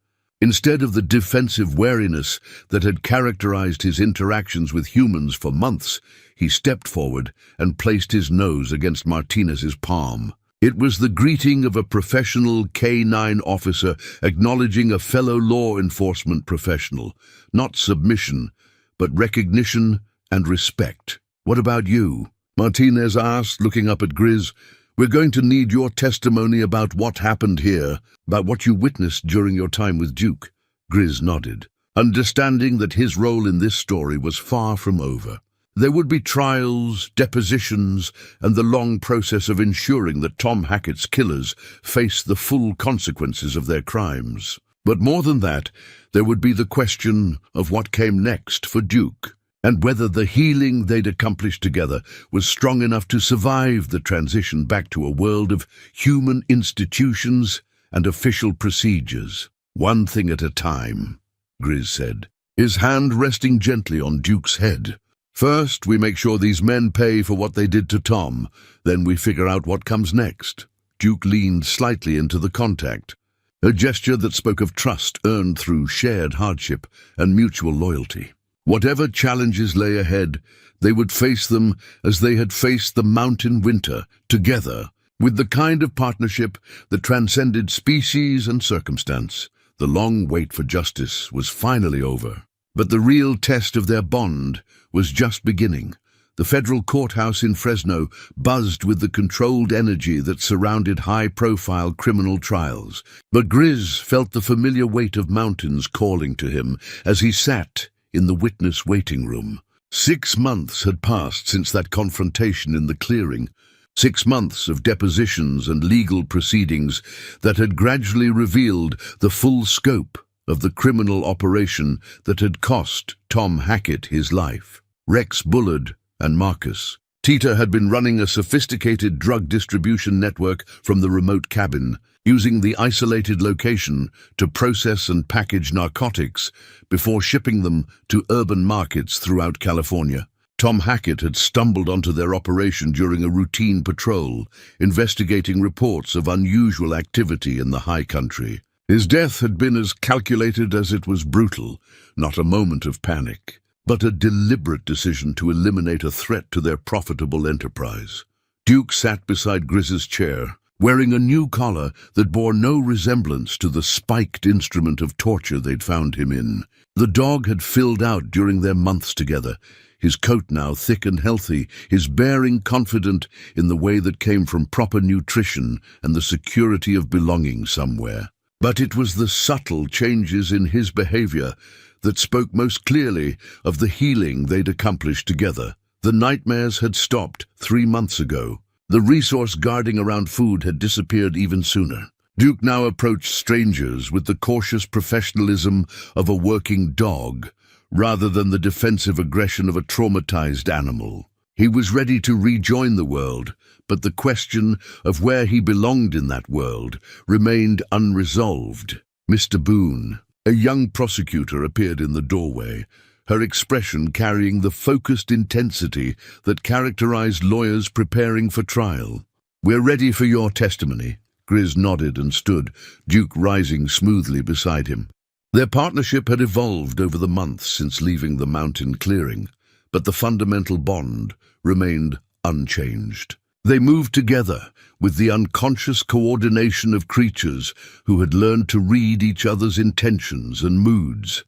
Instead of the defensive wariness that had characterized his interactions with humans for months, he stepped forward and placed his nose against Martinez's palm. It was the greeting of a professional K9 officer acknowledging a fellow law enforcement professional, not submission, but recognition and respect. "What about you?" Martinez asked, looking up at Grizz. "We're going to need your testimony about what happened here, about what you witnessed during your time with Duke." Grizz nodded, understanding that his role in this story was far from over. There would be trials, depositions, and the long process of ensuring that Tom Hackett's killers faced the full consequences of their crimes. But more than that, there would be the question of what came next for Duke, and whether the healing they'd accomplished together was strong enough to survive the transition back to a world of human institutions and official procedures. "One thing at a time," Grizz said, his hand resting gently on Duke's head. "First, we make sure these men pay for what they did to Tom. Then we figure out what comes next." Duke leaned slightly into the contact, a gesture that spoke of trust earned through shared hardship and mutual loyalty. Whatever challenges lay ahead, they would face them as they had faced the mountain winter, together, with the kind of partnership that transcended species and circumstance. The long wait for justice was finally over, but the real test of their bond was just beginning. The federal courthouse in Fresno buzzed with the controlled energy that surrounded high-profile criminal trials, but Grizz felt the familiar weight of mountains calling to him as he sat in the witness waiting room. 6 months had passed since that confrontation in the clearing, 6 months of depositions and legal proceedings that had gradually revealed the full scope of the criminal operation that had cost Tom Hackett his life. Rex Bullard and Marcus Teeter had been running a sophisticated drug distribution network from the remote cabin, using the isolated location to process and package narcotics before shipping them to urban markets throughout California. Tom Hackett had stumbled onto their operation during a routine patrol, investigating reports of unusual activity in the high country. His death had been as calculated as it was brutal, not a moment of panic, but a deliberate decision to eliminate a threat to their profitable enterprise. Duke sat beside Grizz's chair, wearing a new collar that bore no resemblance to the spiked instrument of torture they'd found him in. The dog had filled out during their months together, his coat now thick and healthy, his bearing confident in the way that came from proper nutrition and the security of belonging somewhere. But it was the subtle changes in his behavior that spoke most clearly of the healing they'd accomplished together. The nightmares had stopped 3 months ago. The resource guarding around food had disappeared even sooner. Duke now approached strangers with the cautious professionalism of a working dog, rather than the defensive aggression of a traumatized animal. He was ready to rejoin the world, but the question of where he belonged in that world remained unresolved. Mr. Boone, a young prosecutor, appeared in the doorway, her expression carrying the focused intensity that characterized lawyers preparing for trial. "We're ready for your testimony." Grizz nodded and stood, Duke rising smoothly beside him. Their partnership had evolved over the months since leaving the mountain clearing, but the fundamental bond remained unchanged. They moved together with the unconscious coordination of creatures who had learned to read each other's intentions and moods.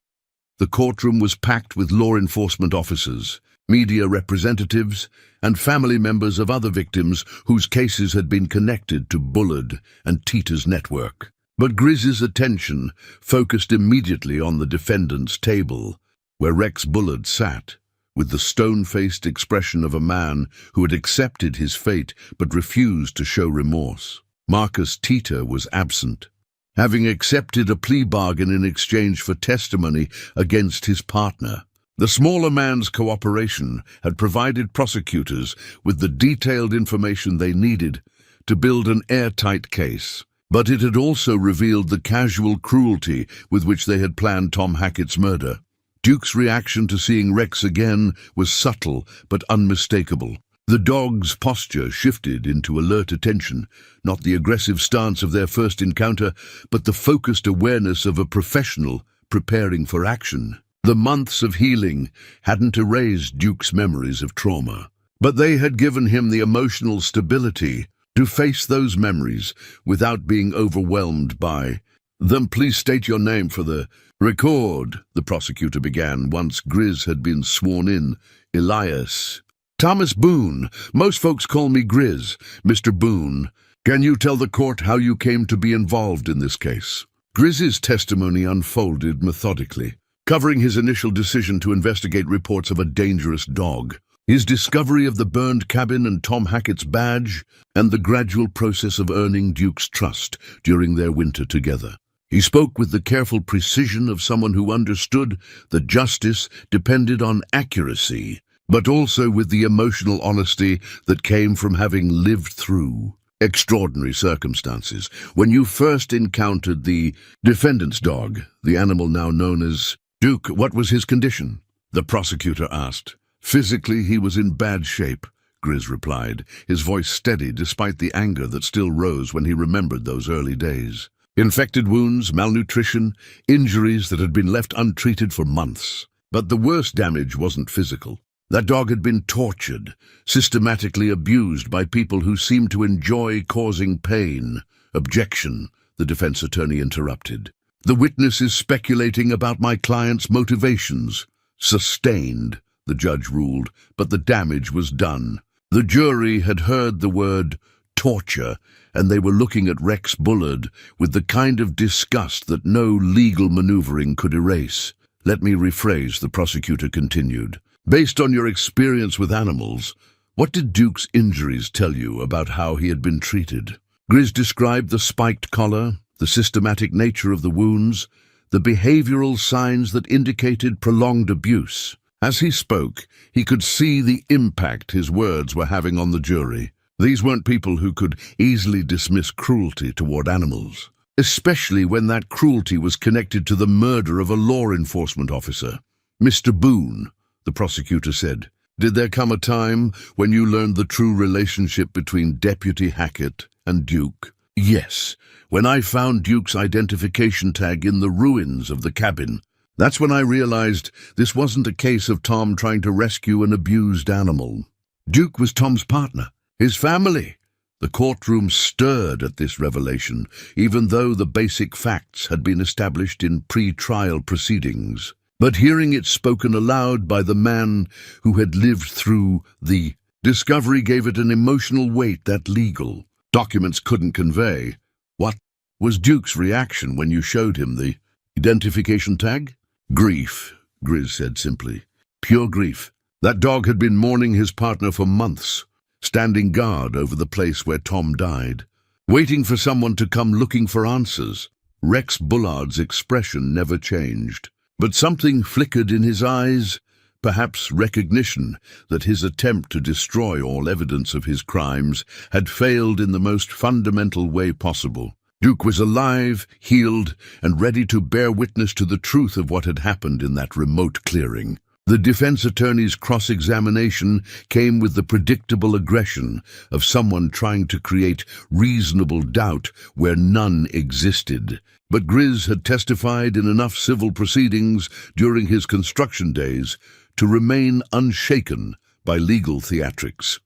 The courtroom was packed with law enforcement officers, media representatives, and family members of other victims whose cases had been connected to Bullard and Tita's network. But Grizz's attention focused immediately on the defendant's table, where Rex Bullard sat, with the stone-faced expression of a man who had accepted his fate but refused to show remorse. Marcus Tita was absent, having accepted a plea bargain in exchange for testimony against his partner. The smaller man's cooperation had provided prosecutors with the detailed information they needed to build an airtight case. But it had also revealed the casual cruelty with which they had planned Tom Hackett's murder. Duke's reaction to seeing Rex again was subtle but unmistakable. The dog's posture shifted into alert attention, not the aggressive stance of their first encounter, but the focused awareness of a professional preparing for action. The months of healing hadn't erased Duke's memories of trauma, but they had given him the emotional stability to face those memories without being overwhelmed by them. "Please state your name for the record," the prosecutor began once Grizz had been sworn in. "Elias." "Thomas Boone. Most folks call me Grizz." "Mr. Boone, can you tell the court how you came to be involved in this case?" Grizz's testimony unfolded methodically, covering his initial decision to investigate reports of a dangerous dog, his discovery of the burned cabin and Tom Hackett's badge, and the gradual process of earning Duke's trust during their winter together. He spoke with the careful precision of someone who understood that justice depended on accuracy, but also with the emotional honesty that came from having lived through extraordinary circumstances. "When you first encountered the defendant's dog, the animal now known as Duke, what was his condition?" the prosecutor asked. "Physically, he was in bad shape," Grizz replied, his voice steady despite the anger that still rose when he remembered those early days. Infected wounds, malnutrition, injuries that had been left untreated for months. But the worst damage wasn't physical. That dog had been tortured, systematically abused by people who seemed to enjoy causing pain. "Objection," the defense attorney interrupted. "The witness is speculating about my client's motivations." "Sustained," the judge ruled, but the damage was done. The jury had heard the word torture, and they were looking at Rex Bullard with the kind of disgust that no legal maneuvering could erase. "Let me rephrase," the prosecutor continued. "Based on your experience with animals, what did Duke's injuries tell you about how he had been treated?" Grizz described the spiked collar, the systematic nature of the wounds, the behavioral signs that indicated prolonged abuse. As he spoke, he could see the impact his words were having on the jury. These weren't people who could easily dismiss cruelty toward animals, especially when that cruelty was connected to the murder of a law enforcement officer. "Mr. Boone," the prosecutor said, "did there come a time when you learned the true relationship between Deputy Hackett and Duke?" "Yes, when I found Duke's identification tag in the ruins of the cabin. That's when I realized this wasn't a case of Tom trying to rescue an abused animal. Duke was Tom's partner, his family." The courtroom stirred at this revelation, even though the basic facts had been established in pre-trial proceedings. But hearing it spoken aloud by the man who had lived through the discovery gave it an emotional weight that legal documents couldn't convey. What was Duke's reaction when you showed him the identification tag? Grief, Grizz said simply. Pure grief. That dog had been mourning his partner for months, standing guard over the place where Tom died, waiting for someone to come looking for answers. Rex Bullard's expression never changed, but something flickered in his eyes, perhaps recognition that his attempt to destroy all evidence of his crimes had failed in the most fundamental way possible. Duke was alive, healed, and ready to bear witness to the truth of what had happened in that remote clearing. The defense attorney's cross-examination came with the predictable aggression of someone trying to create reasonable doubt where none existed. But Grizz had testified in enough civil proceedings during his construction days to remain unshaken by legal theatrics.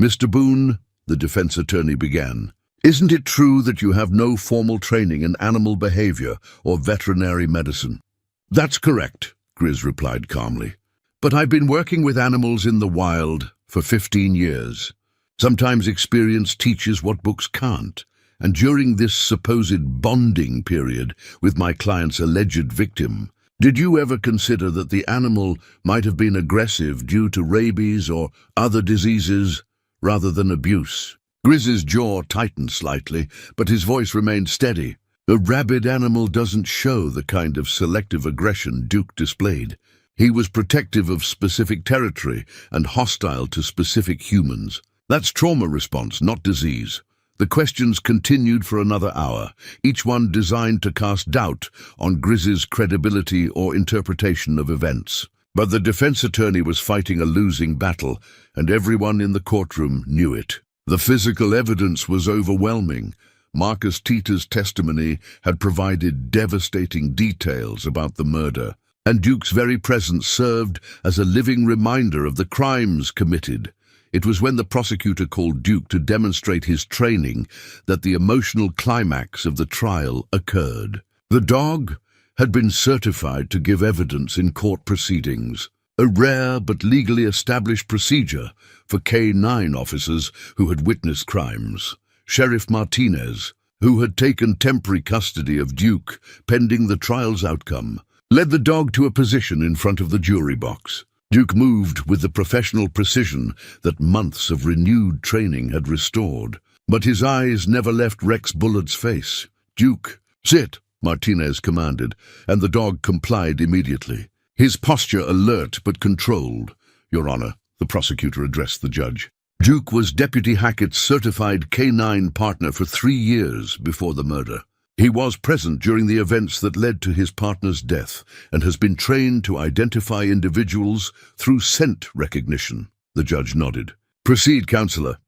Mr. Boone, the defense attorney began, isn't it true that you have no formal training in animal behavior or veterinary medicine? That's correct, Grizz replied calmly. But I've been working with animals in the wild for 15 years. Sometimes experience teaches what books can't, and during this supposed bonding period with my client's alleged victim, did you ever consider that the animal might have been aggressive due to rabies or other diseases rather than abuse? Grizz's jaw tightened slightly, but his voice remained steady. A rabid animal doesn't show the kind of selective aggression Duke displayed. He was protective of specific territory and hostile to specific humans. That's trauma response, not disease. The questions continued for another hour, each one designed to cast doubt on Grizz's credibility or interpretation of events. But the defense attorney was fighting a losing battle, and everyone in the courtroom knew it. The physical evidence was overwhelming. Marcus Tita's testimony had provided devastating details about the murder, and Duke's very presence served as a living reminder of the crimes committed. It was when the prosecutor called Duke to demonstrate his training that the emotional climax of the trial occurred. The dog had been certified to give evidence in court proceedings, a rare but legally established procedure for K-9 officers who had witnessed crimes. Sheriff Martinez, who had taken temporary custody of Duke pending the trial's outcome, led the dog to a position in front of the jury box. Duke moved with the professional precision that months of renewed training had restored, but his eyes never left Rex Bullard's face. "Duke, sit," Martinez commanded, and the dog complied immediately, his posture alert but controlled. "Your Honor," the prosecutor addressed the judge. Duke was Deputy Hackett's certified K-9 partner for 3 years before the murder. He was present during the events that led to his partner's death and has been trained to identify individuals through scent recognition. The judge nodded. "Proceed, Counselor."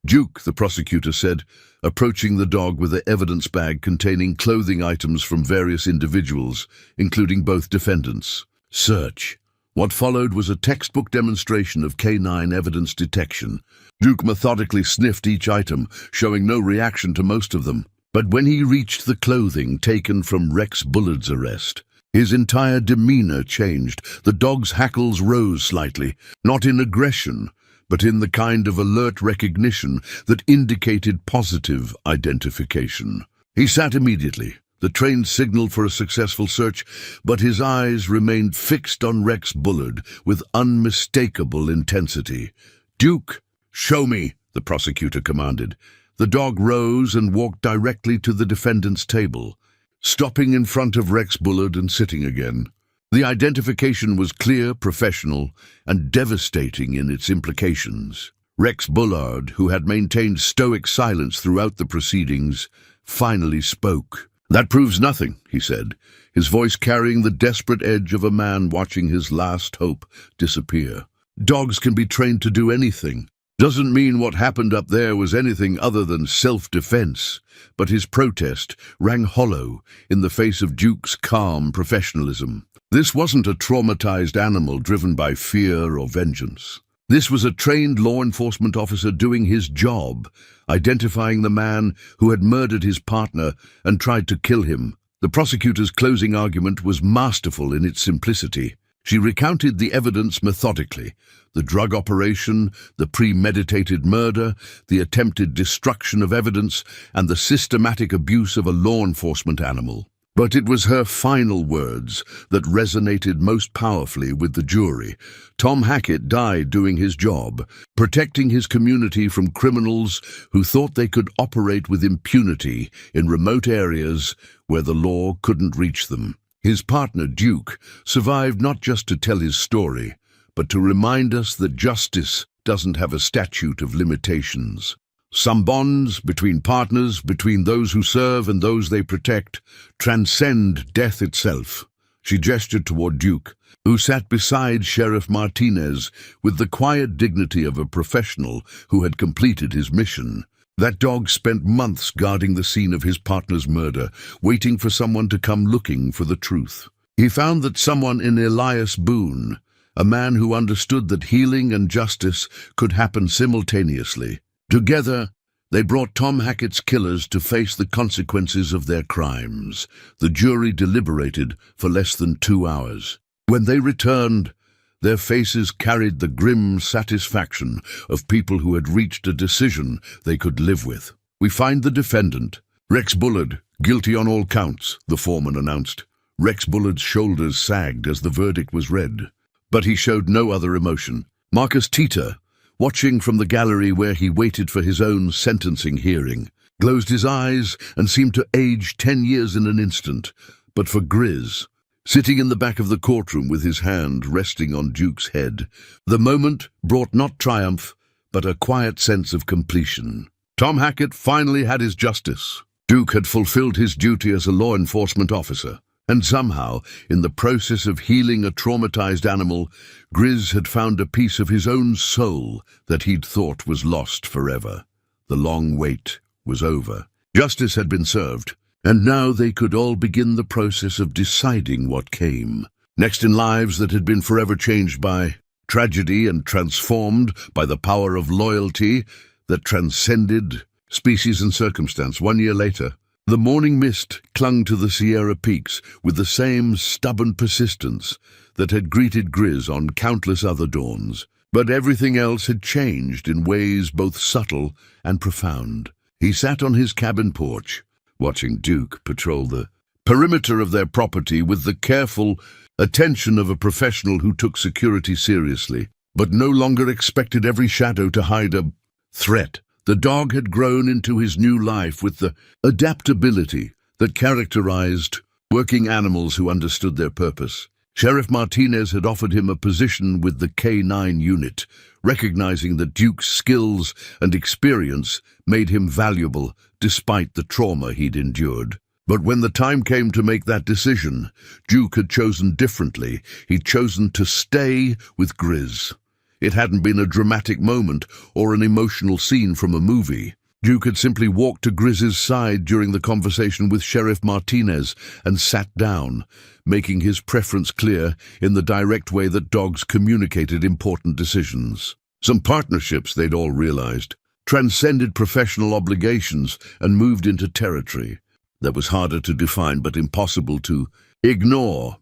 "Duke," the prosecutor said, approaching the dog with the evidence bag containing clothing items from various individuals, including both defendants. "Search." What followed was a textbook demonstration of K-9 evidence detection. Duke methodically sniffed each item, showing no reaction to most of them. But when he reached the clothing taken from Rex Bullard's arrest, his entire demeanor changed. The dog's hackles rose slightly, not in aggression, but in the kind of alert recognition that indicated positive identification. He sat immediately. The train signaled for a successful search, but his eyes remained fixed on Rex Bullard with unmistakable intensity. "Duke, show me," the prosecutor commanded. The dog rose and walked directly to the defendant's table, stopping in front of Rex Bullard and sitting again. The identification was clear, professional, and devastating in its implications. Rex Bullard, who had maintained stoic silence throughout the proceedings, finally spoke. "That proves nothing," he said, his voice carrying the desperate edge of a man watching his last hope disappear. "Dogs can be trained to do anything. Doesn't mean what happened up there was anything other than self-defense." But his protest rang hollow in the face of Duke's calm professionalism. This wasn't a traumatized animal driven by fear or vengeance. This was a trained law enforcement officer doing his job, identifying the man who had murdered his partner and tried to kill him. The prosecutor's closing argument was masterful in its simplicity. She recounted the evidence methodically: the drug operation, the premeditated murder, the attempted destruction of evidence, and the systematic abuse of a law enforcement animal. But it was her final words that resonated most powerfully with the jury. Tom Hackett died doing his job, protecting his community from criminals who thought they could operate with impunity in remote areas where the law couldn't reach them. His partner, Duke, survived not just to tell his story, but to remind us that justice doesn't have a statute of limitations. Some bonds between partners, between those who serve and those they protect, transcend death itself. She gestured toward Duke, who sat beside Sheriff Martinez with the quiet dignity of a professional who had completed his mission. That dog spent months guarding the scene of his partner's murder, waiting for someone to come looking for the truth. He found that someone in Elias Boone, a man who understood that healing and justice could happen simultaneously. Together, they brought Tom Hackett's killers to face the consequences of their crimes. The jury deliberated for less than 2 hours. When they returned, their faces carried the grim satisfaction of people who had reached a decision they could live with. "We find the defendant, Rex Bullard, guilty on all counts," the foreman announced. Rex Bullard's shoulders sagged as the verdict was read, but he showed no other emotion. Marcus Tita, watching from the gallery where he waited for his own sentencing hearing, closed his eyes and seemed to age 10 years in an instant. But for Grizz, sitting in the back of the courtroom with his hand resting on Duke's head, the moment brought not triumph, but a quiet sense of completion. Tom Hackett finally had his justice. Duke had fulfilled his duty as a law enforcement officer. And somehow, in the process of healing a traumatized animal, Grizz had found a piece of his own soul that he'd thought was lost forever. The long wait was over. Justice had been served, and now they could all begin the process of deciding what came. Next in lives that had been forever changed by tragedy and transformed by the power of loyalty that transcended species and circumstance. 1 year later, the morning mist clung to the Sierra Peaks with the same stubborn persistence that had greeted Grizz on countless other dawns. But everything else had changed in ways both subtle and profound. He sat on his cabin porch, watching Duke patrol the perimeter of their property with the careful attention of a professional who took security seriously, but no longer expected every shadow to hide a threat. The dog had grown into his new life with the adaptability that characterized working animals who understood their purpose. Sheriff Martinez had offered him a position with the K9 unit, recognizing that Duke's skills and experience made him valuable despite the trauma he'd endured. But when the time came to make that decision, Duke had chosen differently. He'd chosen to stay with Grizz. It hadn't been a dramatic moment or an emotional scene from a movie. Duke had simply walked to Grizz's side during the conversation with Sheriff Martinez and sat down, making his preference clear in the direct way that dogs communicated important decisions. Some partnerships, they'd all realized, transcended professional obligations and moved into territory that was harder to define but impossible to ignore.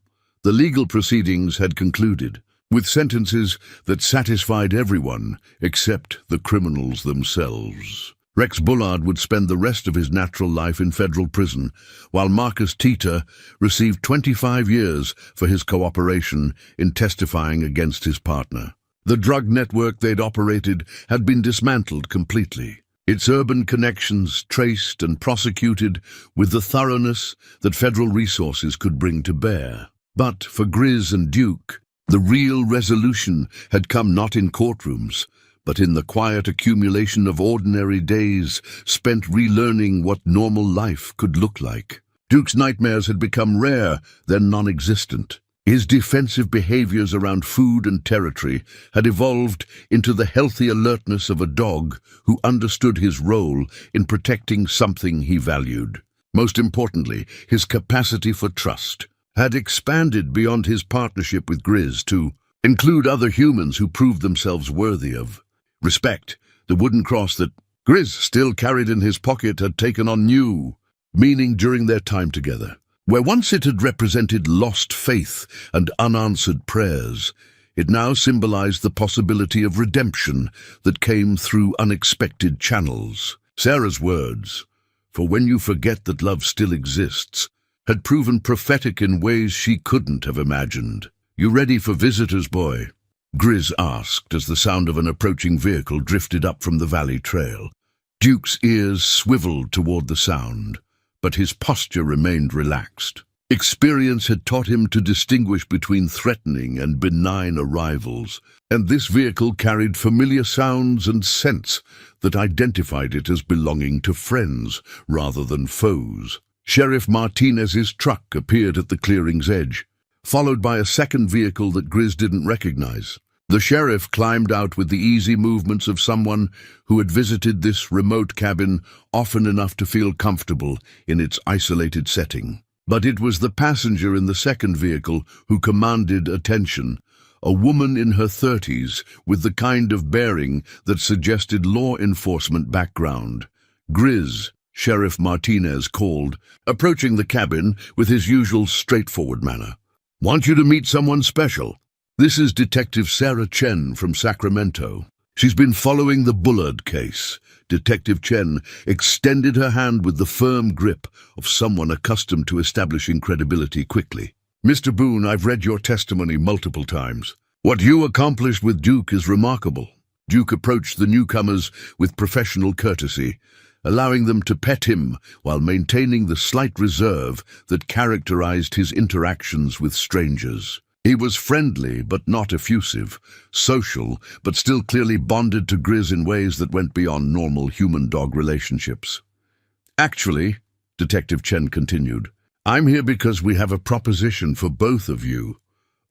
The legal proceedings had concluded, with sentences that satisfied everyone except the criminals themselves. Rex Bullard would spend the rest of his natural life in federal prison, while Marcus Tita received 25 years for his cooperation in testifying against his partner. The drug network they'd operated had been dismantled completely, its urban connections traced and prosecuted with the thoroughness that federal resources could bring to bear. But for Grizz and Duke, the real resolution had come not in courtrooms, but in the quiet accumulation of ordinary days spent relearning what normal life could look like. Duke's nightmares had become rare, then non-existent. His defensive behaviors around food and territory had evolved into the healthy alertness of a dog who understood his role in protecting something he valued. Most importantly, his capacity for trust had expanded beyond his partnership with Grizz to Include other humans who proved themselves worthy of respect. The wooden cross that Grizz still carried in his pocket had taken on new meaning during their time together. Where once it had represented lost faith and unanswered prayers, it now symbolized the possibility of redemption that came through unexpected channels. Sarah's words, "For when you forget that love still exists," had proven prophetic in ways she couldn't have imagined. "You ready for visitors, boy?" Grizz asked as the sound of an approaching vehicle drifted up from the valley trail. Duke's ears swiveled toward the sound, but his posture remained relaxed. Experience had taught him to distinguish between threatening and benign arrivals, and this vehicle carried familiar sounds and scents that identified it as belonging to friends rather than foes. Sheriff Martinez's truck appeared at the clearing's edge, followed by a second vehicle that Grizz didn't recognize. The sheriff climbed out with the easy movements of someone who had visited this remote cabin often enough to feel comfortable in its isolated setting. But it was the passenger in the second vehicle who commanded attention, a woman in her 30s with the kind of bearing that suggested law enforcement background. "Grizz," Sheriff Martinez called, approaching the cabin with his usual straightforward manner. "Want you to meet someone special. This is Detective Sarah Chen from Sacramento. She's been following the Bullard case." Detective Chen extended her hand with the firm grip of someone accustomed to establishing credibility quickly. "Mr. Boone, I've read your testimony multiple times. What you accomplished with Duke is remarkable." Duke approached the newcomers with professional courtesy, allowing them to pet him while maintaining the slight reserve that characterized his interactions with strangers. He was friendly but not effusive, social but still clearly bonded to Grizz in ways that went beyond normal human-dog relationships. "Actually," Detective Chen continued, "I'm here because we have a proposition for both of you.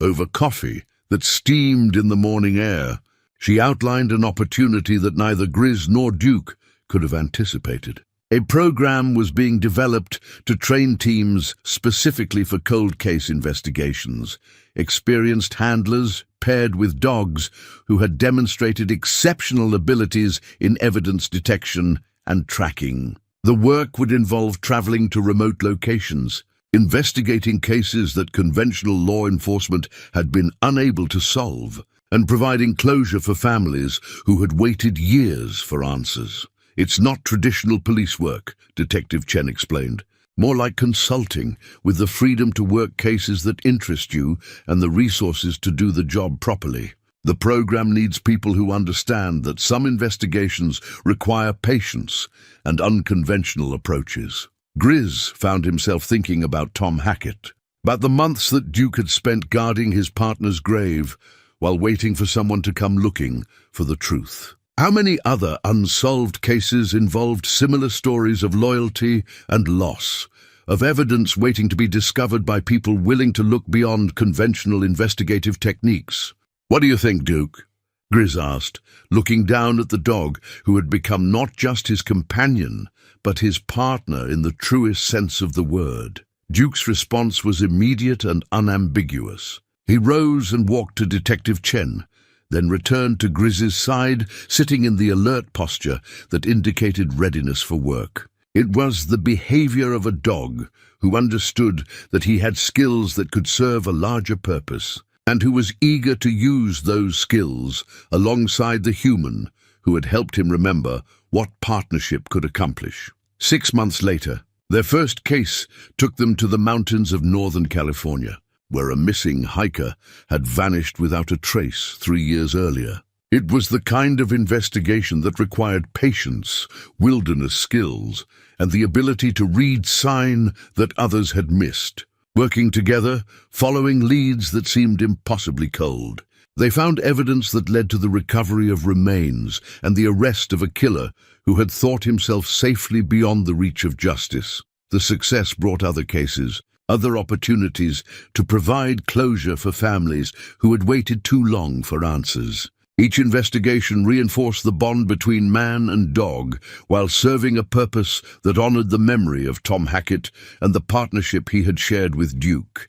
Over coffee that steamed in the morning air." She outlined an opportunity that neither Grizz nor Duke could have anticipated. A program was being developed to train teams specifically for cold case investigations, experienced handlers paired with dogs who had demonstrated exceptional abilities in evidence detection and tracking. The work would involve traveling to remote locations, investigating cases that conventional law enforcement had been unable to solve, and providing closure for families who had waited years for answers. "It's not traditional police work," Detective Chen explained. "More like consulting, with the freedom to work cases that interest you and the resources to do the job properly. The program needs people who understand that some investigations require patience and unconventional approaches." Grizz found himself thinking about Tom Hackett, about the months that Duke had spent guarding his partner's grave while waiting for someone to come looking for the truth. How many other unsolved cases involved similar stories of loyalty and loss, of evidence waiting to be discovered by people willing to look beyond conventional investigative techniques? "What do you think, Duke?" Grizz asked, looking down at the dog who had become not just his companion, but his partner in the truest sense of the word. Duke's response was immediate and unambiguous. He rose and walked to Detective Chen, then returned to Grizz's side, sitting in the alert posture that indicated readiness for work. It was the behavior of a dog who understood that he had skills that could serve a larger purpose, and who was eager to use those skills alongside the human who had helped him remember what partnership could accomplish. 6 months later, their first case took them to the mountains of Northern California, where a missing hiker had vanished without a trace 3 years earlier. It was the kind of investigation that required patience, wilderness skills, and the ability to read sign that others had missed. Working together, following leads that seemed impossibly cold, they found evidence that led to the recovery of remains and the arrest of a killer who had thought himself safely beyond the reach of justice. The success brought other cases, other opportunities to provide closure for families who had waited too long for answers. Each investigation reinforced the bond between man and dog while serving a purpose that honored the memory of Tom Hackett and the partnership he had shared with Duke.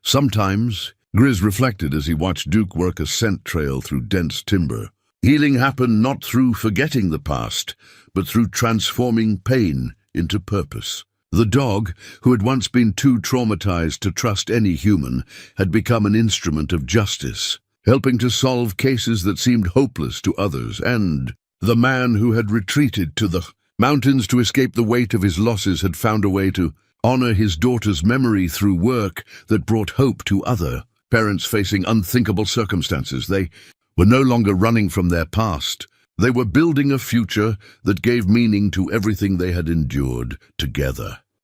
Sometimes Grizz reflected as he watched Duke work a scent trail through dense timber. Healing happened not through forgetting the past, but through transforming pain into purpose. The dog, who had once been too traumatized to trust any human, had become an instrument of justice, helping to solve cases that seemed hopeless to others. And the man who had retreated to the mountains to escape the weight of his losses had found a way to honor his daughter's memory through work that brought hope to other parents facing unthinkable circumstances. They were no longer running from their past. They were building a future that gave meaning to everything they had endured together.